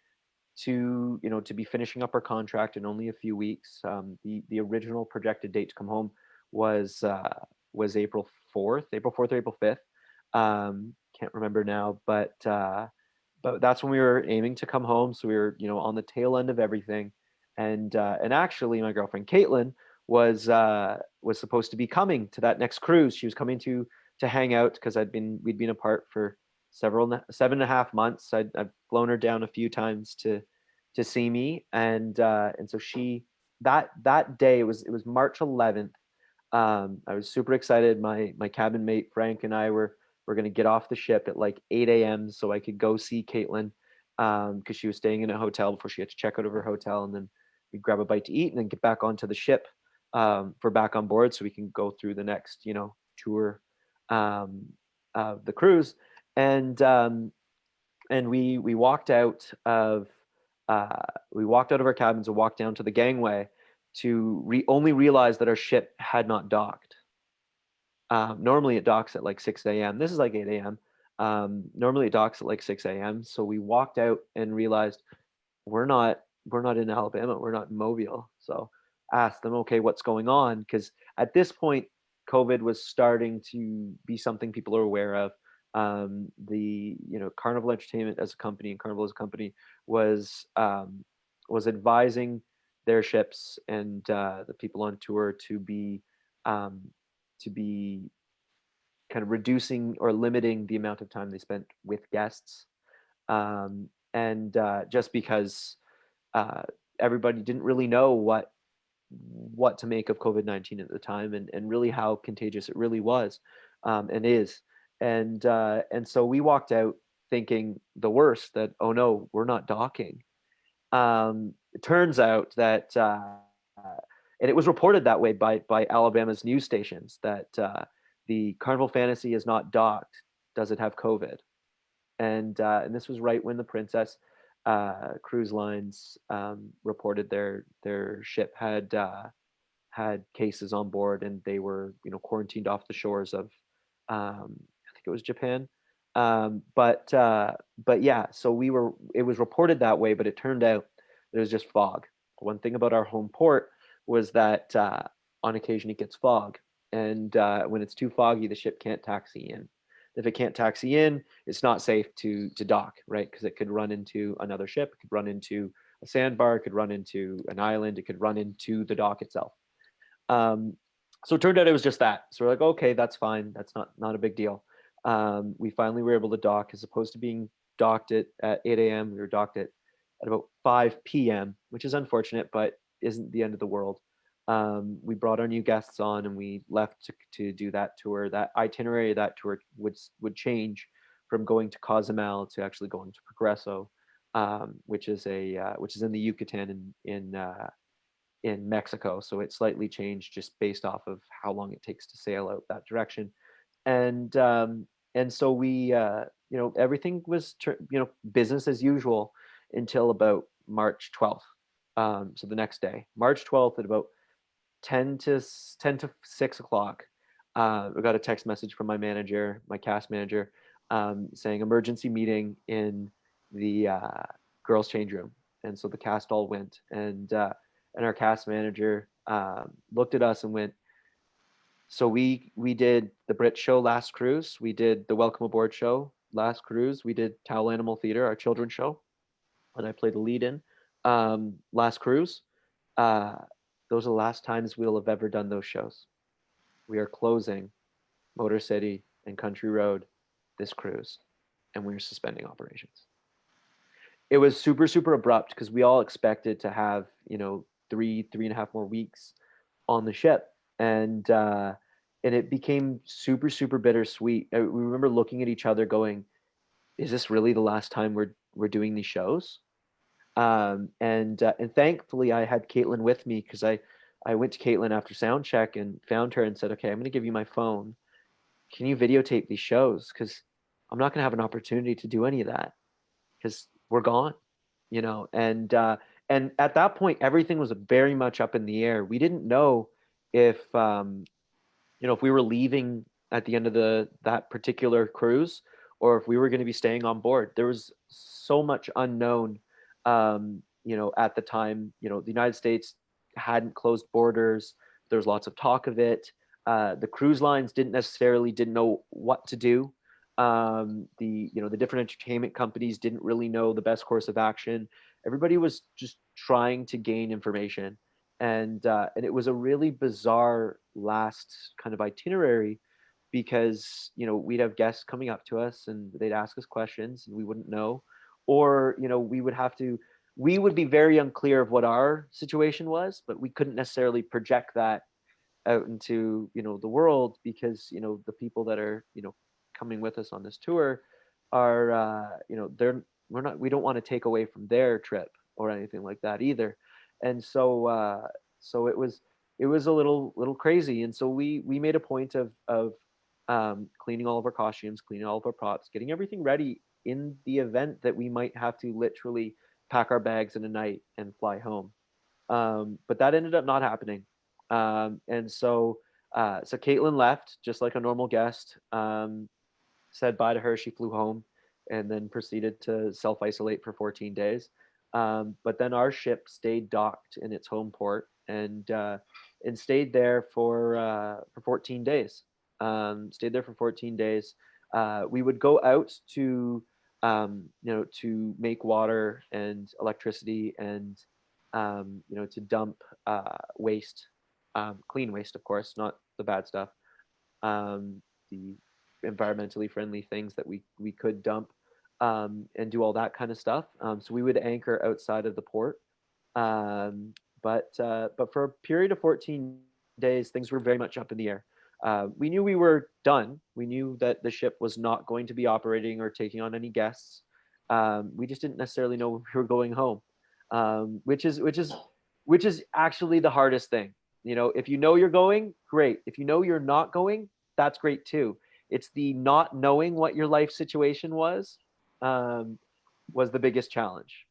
to be finishing up our contract in only a few weeks. The original projected date to come home was April 4th or April 5th. Can't remember now, but that's when we were aiming to come home. So we were on the tail end of everything, and actually my girlfriend Caitlin was supposed to be coming to that next cruise. She was coming to hang out, because we'd been apart for 7.5 months. I'd flown her down a few times to see me, and so she, that day, it was March 11th. I was super excited. My cabin mate Frank and I were We're going to get off the ship at like 8 a.m. so I could go see Caitlin because she was staying in a hotel before she had to check out of her hotel, and then we'd grab a bite to eat and then get back onto the ship for back on board so we can go through the next, tour of the cruise. And we walked out of our cabins and walked down to the gangway to only realize that our ship had not docked. Normally it docks at like 6 a.m. This is like 8 a.m. Normally it docks at like 6 a.m. So we walked out and realized we're not in Alabama, we're not in Mobile. So asked them, okay, what's going on? Because at this point, COVID was starting to be something people are aware of. The Carnival Entertainment as a company and Carnival as a company was advising their ships and the people on tour to be kind of reducing or limiting the amount of time they spent with guests, and just because everybody didn't really know what to make of COVID-19 at the time, and really how contagious it really was, and is. And so we walked out thinking the worst, that, oh no, we're not docking. It turns out that, and it was reported that way by Alabama's news stations, that the Carnival Fantasy is not docked. Does it have COVID? And this was right when the Princess Cruise Lines reported their ship had cases on board, and they were quarantined off the shores of I think it was Japan. But yeah, so it was reported that way, but it turned out it was just fog. One thing about our home port was that on occasion it gets fog, and when it's too foggy, the ship can't taxi in. If it can't taxi in, it's not safe to dock, right? Because it could run into another ship, it could run into a sandbar, it could run into an island, it could run into the dock itself. So it turned out it was just that. So we're like, okay, that's fine. That's not a big deal. We finally were able to dock, as opposed to being docked at 8 a.m. We were docked at about 5 p.m., which is unfortunate, but isn't the end of the world. We brought our new guests on, and we left to do that tour. That itinerary of that tour would change from going to Cozumel to actually going to Progreso, which is in the Yucatan in Mexico. So it slightly changed just based off of how long it takes to sail out that direction. And so we everything was business as usual until about March 12th. So the next day, March 12th, at about 10 to 6 o'clock, we got a text message from my cast manager, saying emergency meeting in the girls' change room. And so the cast all went, and our cast manager looked at us and went, so we did the Brit show last cruise, we did the Welcome Aboard show last cruise, we did Towel Animal Theater, our children's show, and I played the lead in last cruise. Those are the last times we'll have ever done those shows. We are closing Motor City and Country Road this cruise, and we're suspending operations. It was super, super abrupt, because we all expected to have, 3.5 more weeks on the ship. And it became super, super bittersweet. We remember looking at each other going, is this really the last time we're doing these shows? And thankfully I had Caitlin with me, because I went to Caitlin after sound check and found her and said, okay, I'm going to give you my phone. Can you videotape these shows? Because I'm not going to have an opportunity to do any of that, because we're gone, and at that point, everything was very much up in the air. We didn't know if we were leaving at the end of that particular cruise, or if we were going to be staying on board. There was so much unknown, at the time. The United States hadn't closed borders. There was lots of talk of it. The cruise lines didn't know what to do. The different entertainment companies didn't really know the best course of action. Everybody was just trying to gain information, and it was a really bizarre last kind of itinerary, because we'd have guests coming up to us and they'd ask us questions and we wouldn't know, or we would be very unclear of what our situation was, but we couldn't necessarily project that out into the world, because the people that are coming with us on this tour are, we don't want to take away from their trip or anything like that either. And so it was a little crazy. And so we made a point of cleaning all of our costumes, cleaning all of our props, getting everything ready in the event that we might have to literally pack our bags in a night and fly home. But that ended up not happening. And so Caitlin left just like a normal guest. Said bye to her. She flew home, and then proceeded to self isolate for 14 days. But then our ship stayed docked in its home port and stayed there for 14 days. Stayed there for 14 days. We would go out to make water and electricity and to dump waste, clean waste, of course, not the bad stuff. The environmentally friendly things that we could dump, and do all that kind of stuff. So we would anchor outside of the port. But for a period of 14 days, things were very much up in the air. We knew we were done. We knew that the ship was not going to be operating or taking on any guests. We just didn't necessarily know when we were going home, which is actually the hardest thing. If you know you're going, great. If you know you're not going, that's great too. It's the not knowing what your life situation was the biggest challenge.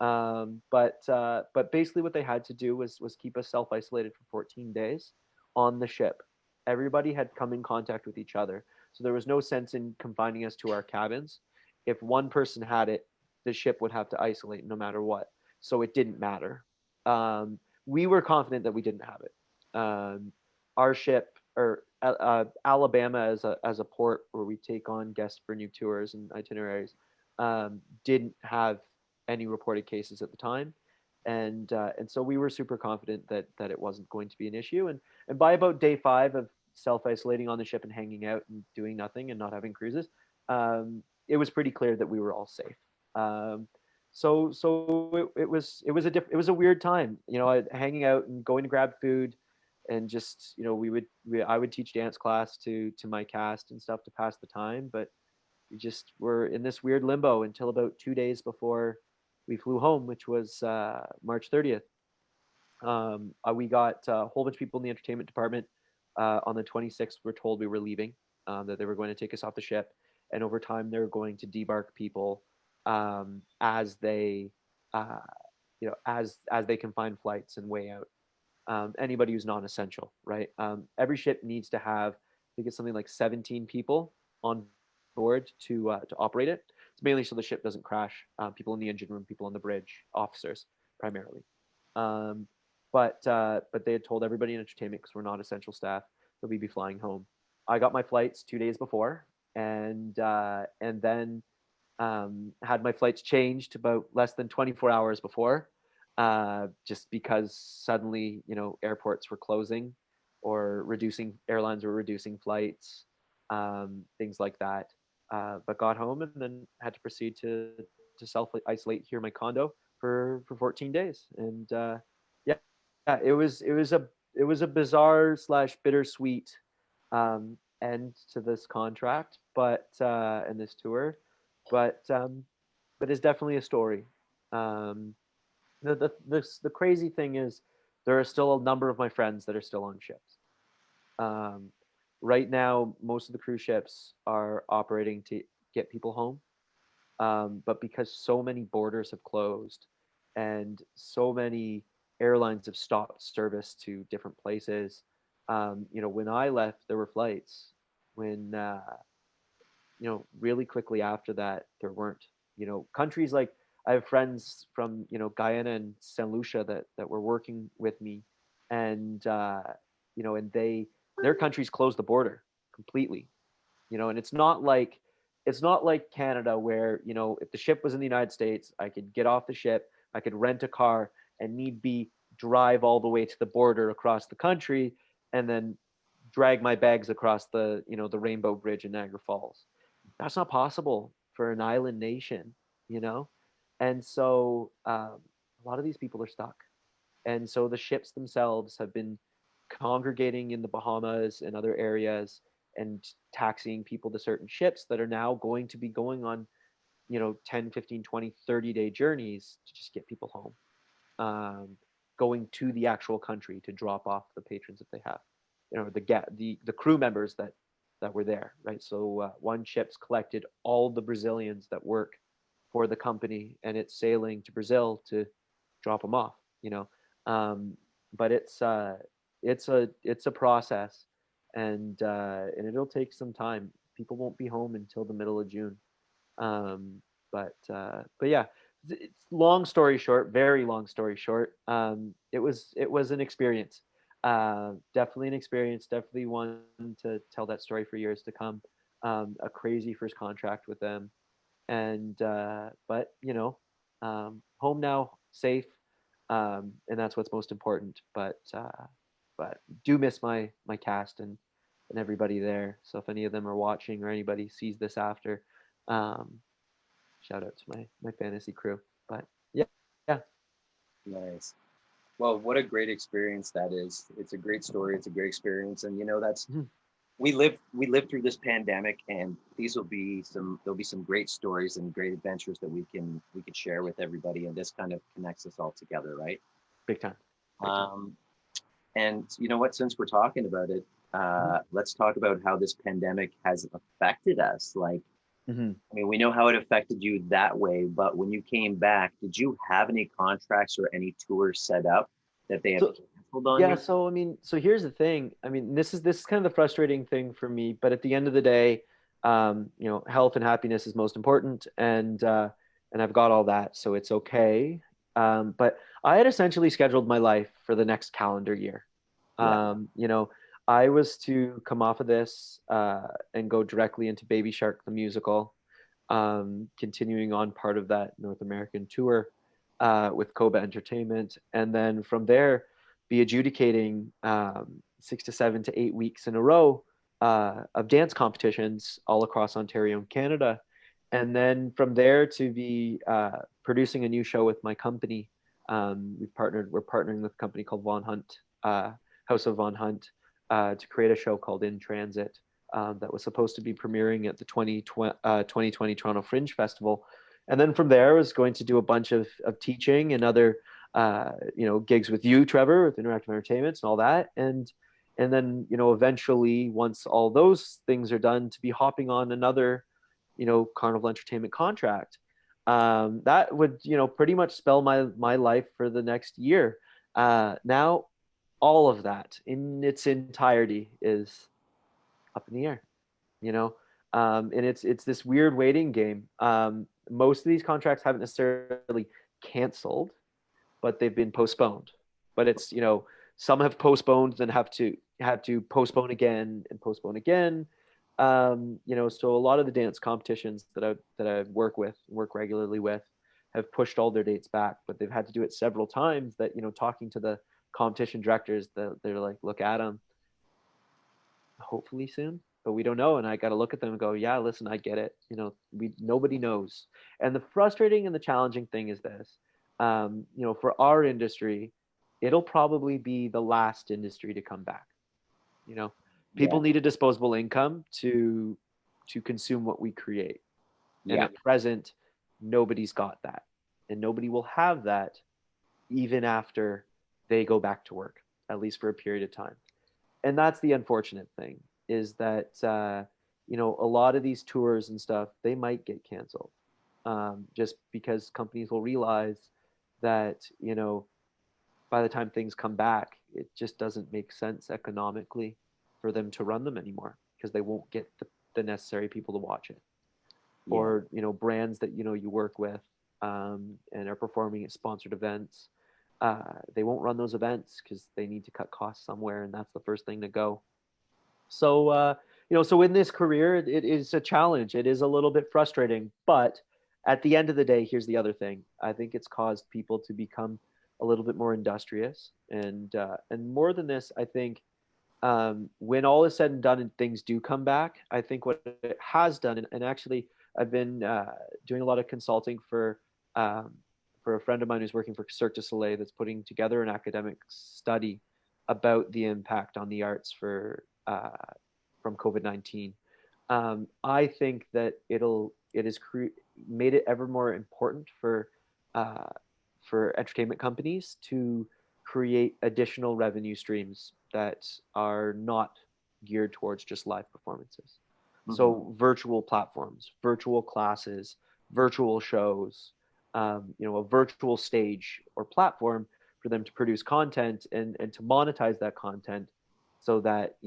But basically what they had to do was keep us self isolated for 14 days on the ship. Everybody had come in contact with each other, so there was no sense in confining us to our cabins. If one person had it, the ship would have to isolate no matter what. So it didn't matter. We were confident that we didn't have it. Our ship, or Alabama as a port where we take on guests for new tours and itineraries, didn't have any reported cases at the time, and so we were super confident that it wasn't going to be an issue. And by about day 5 of self isolating on the ship and hanging out and doing nothing and not having cruises, it was pretty clear that we were all safe. So it was a weird time, hanging out and going to grab food, and just I would teach dance class to my cast and stuff to pass the time, but we just were in this weird limbo until about 2 days before we flew home, which was March 30th. We got a whole bunch of people in the entertainment department. On the 26th, we're told we were leaving, that they were going to take us off the ship, and over time they were going to debark people as they can find flights and way out. Anybody who's non-essential, right? Every ship needs to have, I think it's something like 17 people on board to operate it. It's mainly so the ship doesn't crash. People in the engine room, people on the bridge, officers primarily. But they had told everybody in entertainment, because we're not essential staff, that we'd be flying home. I got my flights 2 days before, and then had my flights changed about less than 24 hours before, just because suddenly airports were closing or airlines were reducing flights, things like that. But got home and then had to proceed to self isolate here in my condo for 14 days. And yeah, it was a bizarre / bittersweet end to this contract, but and this tour, but it's definitely a story. The crazy thing is, there are still a number of my friends that are still on ships. Right now, most of the cruise ships are operating to get people home, but because so many borders have closed and so many airlines have stopped service to different places, when I left, there were flights. When really quickly after that, there weren't. Countries like, I have friends from Guyana and Saint Lucia that were working with me, and and their countries closed the border completely. And it's not like Canada, where if the ship was in the United States, I could get off the ship, I could rent a car, and need be drive all the way to the border across the country, and then drag my bags across the the Rainbow Bridge in Niagara Falls. That's not possible for an island nation, you know. And so a lot of these people are stuck, and so the ships themselves have been congregating in the Bahamas and other areas, and taxiing people to certain ships that are now going to be going on, 10, 15, 20, 30-day journeys to just get people home, going to the actual country to drop off the patrons that they have, the crew members that were there, right? So one ship's collected all the Brazilians that work for the company, and it's sailing to Brazil to drop them off. But it's a process, and it'll take some time. People won't be home until the middle of June. But yeah, it's long story short, very long story short. It was an experience. Definitely an experience. Definitely one to tell that story for years to come. A crazy first contract with them, and but home now, safe, and that's what's most important. But do miss my cast and everybody there. So if any of them are watching or anybody sees this after, um, shout out to my fantasy crew. But yeah, yeah. Nice. Well, what a great experience that is. It's a great story. It's a great experience. And that's Mhm. we lived through this pandemic, and there'll be some great stories and great adventures that we could share with everybody, and this kind of connects us all together, right? Big time. Big time. And you know what, since we're talking about it, Mhm. let's talk about how this pandemic has affected us. Like, Mhm. I mean, we know how it affected you that way, but when you came back, did you have any contracts or any tours set up that they have So canceled on yeah, you? so I mean, so here's the thing. I mean, this is kind of the frustrating thing for me, but at the end of the day, health and happiness is most important, and I've got all that, so it's okay. But I had essentially scheduled my life for the next calendar year. Yeah. Um, you know, I was to come off of this and go directly into Baby Shark the musical, continuing on part of that North American tour with Koba Entertainment, and then from there be adjudicating 6 to 7 to 8 weeks in a row of dance competitions all across Ontario and Canada. And then from there to be producing a new show with my company. We're partnering with a company called Von Hunt, House of Von Hunt, to create a show called In Transit that was supposed to be premiering at the 2020 Toronto Fringe Festival. And then from there, I was going to do a bunch of teaching and other gigs with you, Trevor, with Interactive Entertainments and all that. And then, eventually, once all those things are done, to be hopping on another, Carnival Entertainment contract. That would, pretty much spell my life for the next year. Now, all of that in its entirety is up in the air, you know, and it's this weird waiting game. Most of these contracts haven't necessarily canceled, but they've been postponed. But it's some have postponed and have to postpone again and postpone again. So a lot of the dance competitions that I work regularly with, have pushed all their dates back, but they've had to do it several times. That talking to the competition directors, they're like, look, Adam, hopefully soon, but we don't know. And I got to look at them and go, yeah, listen, I get it. Nobody knows. And the frustrating and the challenging thing is this, for our industry, it'll probably be the last industry to come back. You know, Yeah. People need a disposable income to consume what we create. And Yeah. at present, nobody's got that. And nobody will have that even after they go back to work, at least for a period of time. And that's the unfortunate thing, is that a lot of these tours and stuff, they might get canceled, just because companies will realize that by the time things come back, it just doesn't make sense economically for them to run them anymore, because they won't get the necessary people to watch it. Yeah. Or brands that you work with, and are performing at sponsored events, they won't run those events because they need to cut costs somewhere, and that's the first thing to go. So so in this career, it is a challenge. It is a little bit frustrating, but at the end of the day, here's the other thing. I think it's caused people to become a little bit more industrious, and more than this, I think, when all is said and done and things do come back, I think what it has done, and actually, I've been doing a lot of consulting for a friend of mine who's working for Cirque du Soleil, that's putting together an academic study about the impact on the arts from COVID-19. I think that made it ever more important uh, for entertainment companies to create additional revenue streams that are not geared towards just live performances. So virtual platforms, virtual classes, virtual shows, a virtual stage or platform for them to produce content and to monetize that content so that,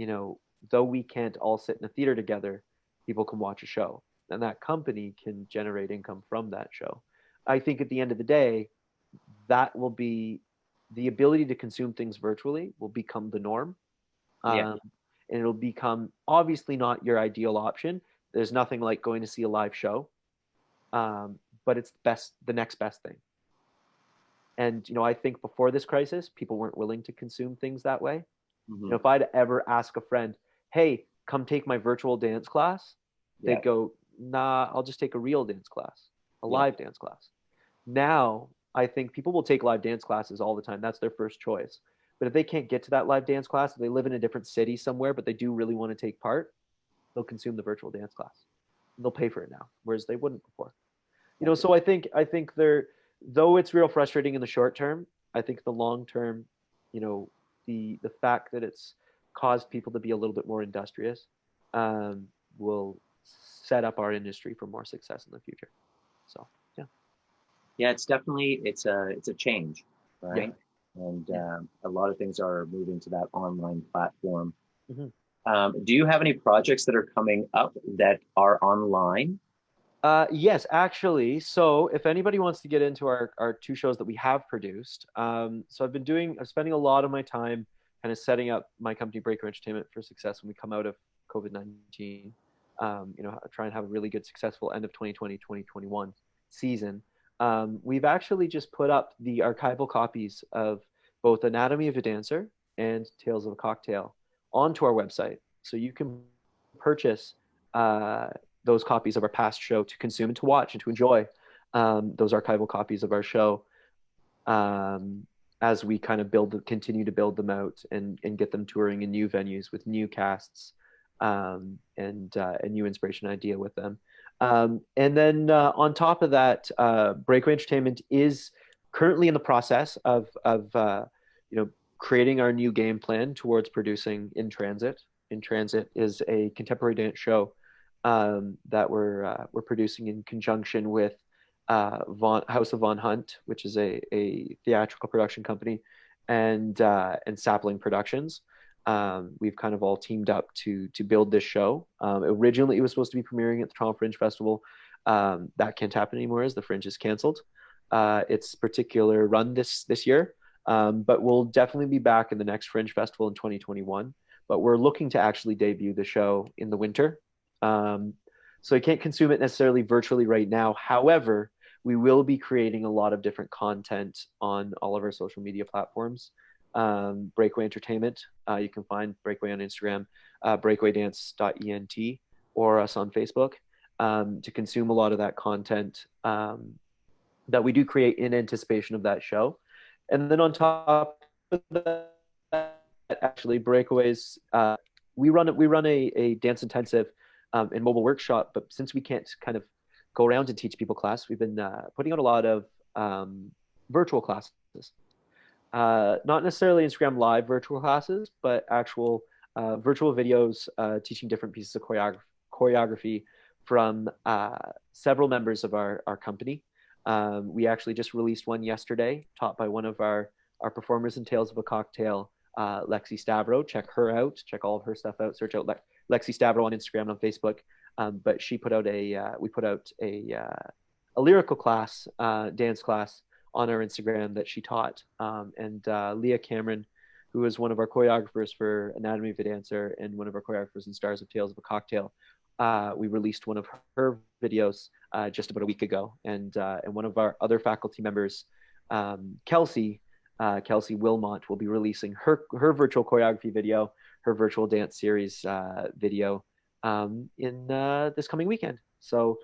though we can't all sit in a theater together, people can watch a show and that company can generate income from that show. I think at the end of the day, that will be the ability to consume things virtually will become the norm. Yeah. And it'll become obviously not your ideal option. There's nothing like going to see a live show, but it's the next best thing. And I think before this crisis, people weren't willing to consume things that way. If I'd ever ask a friend, "Hey, come take my virtual dance class," they'd go, "Nah, I'll just take a real dance class, a live dance class." Now, I think people will take live dance classes all the time. That's their first choice. But if they can't get to that live dance class, they live in a different city somewhere, but they do really want to take part, they'll consume the virtual dance class. They'll pay for it now, whereas they wouldn't before. So I think though it's real frustrating in the short term, I think the long term, the fact that it's caused people to be a little bit more industrious, will set up our industry for more success in the future. So yeah. Yeah, it's definitely it's a change, right? Yeah. And a lot of things are moving to that online platform. Mm-hmm. Do you have any projects that are coming up that are online? Yes, actually. So if anybody wants to get into our two shows that we have produced, so I'm spending a lot of my time kind of setting up my company Breakaway Entertainment for success when we come out of COVID-19. Try and have a really good, successful end of 2020, 2021 season. We've actually just put up the archival copies of both Anatomy of a Dancer and Tales of a Cocktail onto our website. So you can purchase those copies of our past show to consume and to watch and to enjoy those archival copies of our show as we kind of continue to build them out and get them touring in new venues with new casts and a new inspiration idea with them. And then on top of that, Breakaway Entertainment is currently in the process of creating our new game plan towards producing In Transit. In Transit is a contemporary dance show that we're producing in conjunction with House of Von Hunt, which is a theatrical production company, and Sapling Productions. We've kind of all teamed up to build this show. Originally, it was supposed to be premiering at the Toronto Fringe Festival. That can't happen anymore as the Fringe is canceled. Its particular run this year, but we'll definitely be back in the next Fringe Festival in 2021. But we're looking to actually debut the show in the winter. So I can't consume it necessarily virtually right now. However, we will be creating a lot of different content on all of our social media platforms. Breakaway Entertainment, you can find Breakaway on Instagram, breakawaydance.ent, or us on Facebook, to consume a lot of that content that we do create in anticipation of that show. And then on top of that, actually, Breakaways, we run a dance intensive and mobile workshop, but since we can't kind of go around and teach people class, we've been putting out a lot of virtual classes. Not necessarily Instagram live virtual classes, but actual virtual videos teaching different pieces of choreography from several members of our company. We actually just released one yesterday, taught by one of our performers in Tales of a Cocktail, Lexi Stavro. Check her out. Check all of her stuff out. Search out Lexi Stavro on Instagram and on Facebook. But we put out a lyrical class, dance class on our Instagram that she taught. And Leah Cameron, who is one of our choreographers for Anatomy of a Dancer and one of our choreographers and stars of Tales of a Cocktail, we released one of her videos just about a week ago. And one of our other faculty members, Kelsey Wilmot, will be releasing her virtual choreography video, her virtual dance series video in this coming weekend. So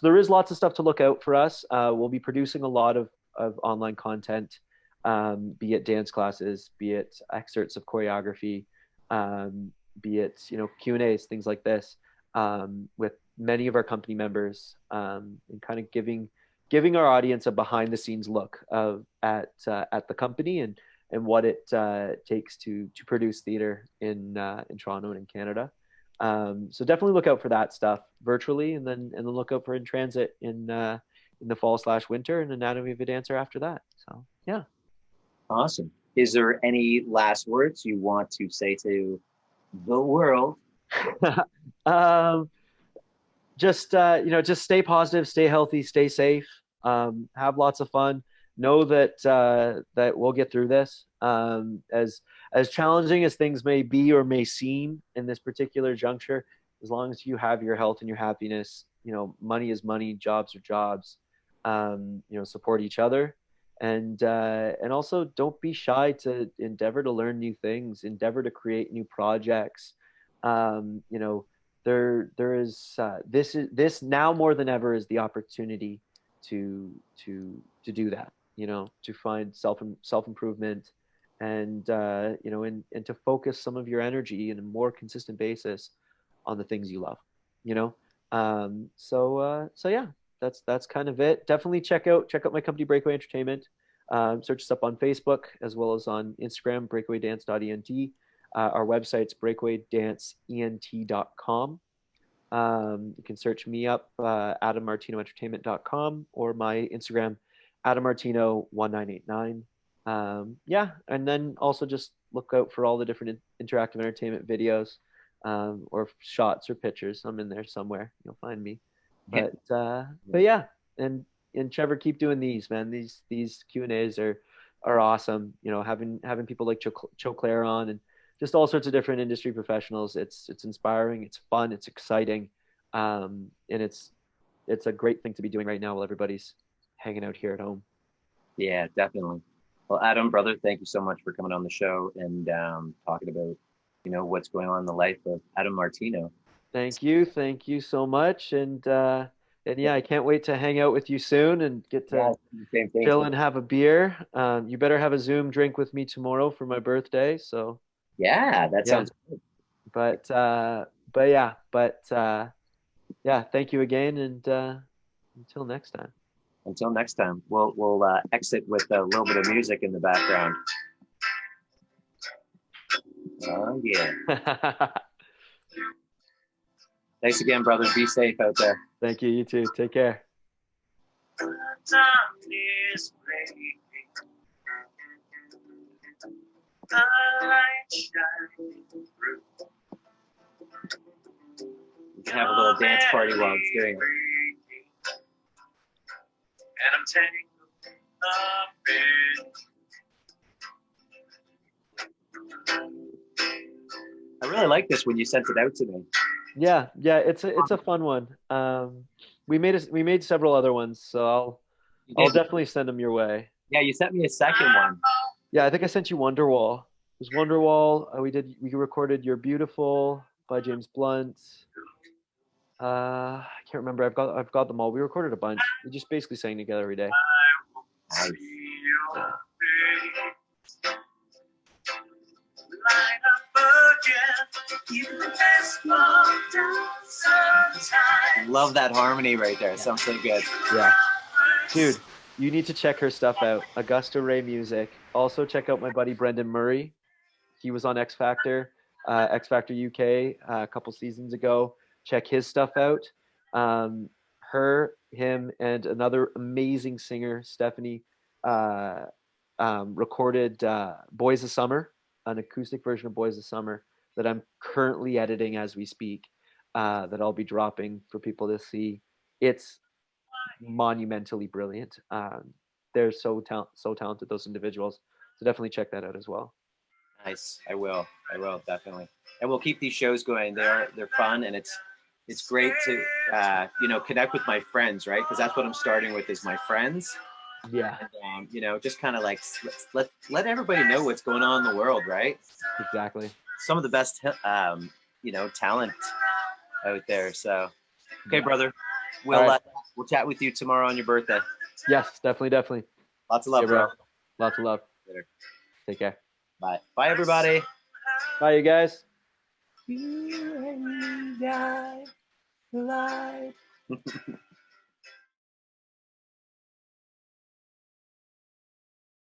there is lots of stuff to look out for us. We'll be producing a lot of online content, be it dance classes, be it excerpts of choreography, be it, Q&As, things like this, with many of our company members, and kind of giving our audience a behind the scenes look at the company and what it takes to produce theater in Toronto and in Canada. So definitely look out for that stuff virtually, and then look out for In Transit in the fall/winter, and Anatomy of a Dancer after that. So yeah. Awesome. Is there any last words you want to say to the world? Just stay positive, stay healthy, stay safe, have lots of fun. Know that we'll get through this. As challenging as things may be or may seem in this particular juncture, as long as you have your health and your happiness, money is money, jobs are jobs. Support each other, and also don't be shy to endeavor to learn new things, endeavor to create new projects. There is this now more than ever is the opportunity to do that, to find self improvement, and and to focus some of your energy in a more consistent basis on the things you love. So yeah, that's kind of it. Definitely check out my company, Breakaway Entertainment. Search us up on Facebook as well as on Instagram, breakawaydance.ent. Our website's breakawaydanceent.com. You can search me up, AdamMartinoEntertainment.com, or my Instagram, AdamMartino1989. Yeah, and then also just look out for all the different interactive entertainment videos, or shots or pictures. I'm in there somewhere. You'll find me. But yeah, and Trevor, keep doing these, man. These Q&As are awesome. Having people like Cho Claire on, and just all sorts of different industry professionals. It's inspiring. It's fun. It's exciting, and it's a great thing to be doing right now while everybody's hanging out here at home. Yeah, definitely. Well, Adam, brother, thank you so much for coming on the show and talking about what's going on in the life of Adam Martino. Thank you so much, and yeah, I can't wait to hang out with you soon and get to chill and have a beer. You better have a Zoom drink with me tomorrow for my birthday. So yeah, that sounds good. But yeah, thank you again, and until next time. Until next time, we'll exit with a little bit of music in the background. Oh yeah. Thanks again, brother. Be safe out there. Thank you. You too. Take care. The time is breaking. The light shining through. We can have a little dance party while it's doing it. And I'm tangled up in. I really like this when you sent it out to me. Yeah, it's a fun one. We made several other ones, so I'll definitely send them your way. Yeah, you sent me a second one. Yeah, I think I sent you Wonderwall. It was Wonderwall. We recorded You're Beautiful by James Blunt. I can't remember. I've got them all. We recorded a bunch. We just basically sang together every day. Nice. Love that harmony right there. It sounds so good. Yeah. Dude, you need to check her stuff out. Augusta Ray Music. Also check out my buddy Brendan Murray. He was on X Factor UK a couple seasons ago. Check his stuff out. Him, and another amazing singer, Stephanie, recorded Boys of Summer, an acoustic version of Boys of Summer that I'm currently editing as we speak, that I'll be dropping for people to see. It's monumentally brilliant. They're so talented, those individuals. So definitely check that out as well. Nice. I will definitely. And we'll keep these shows going. They're fun, and it's great to connect with my friends, right? Because that's what I'm starting with, is my friends. Yeah. And, just kind of like let everybody know what's going on in the world, right? Exactly. Some of the best talent out there. So, okay, brother, we'll chat with you tomorrow on your birthday. Yes, definitely. Lots of love, bro. Lots of love. Later. Take care. Bye, everybody. Bye, you guys. You and me died alive.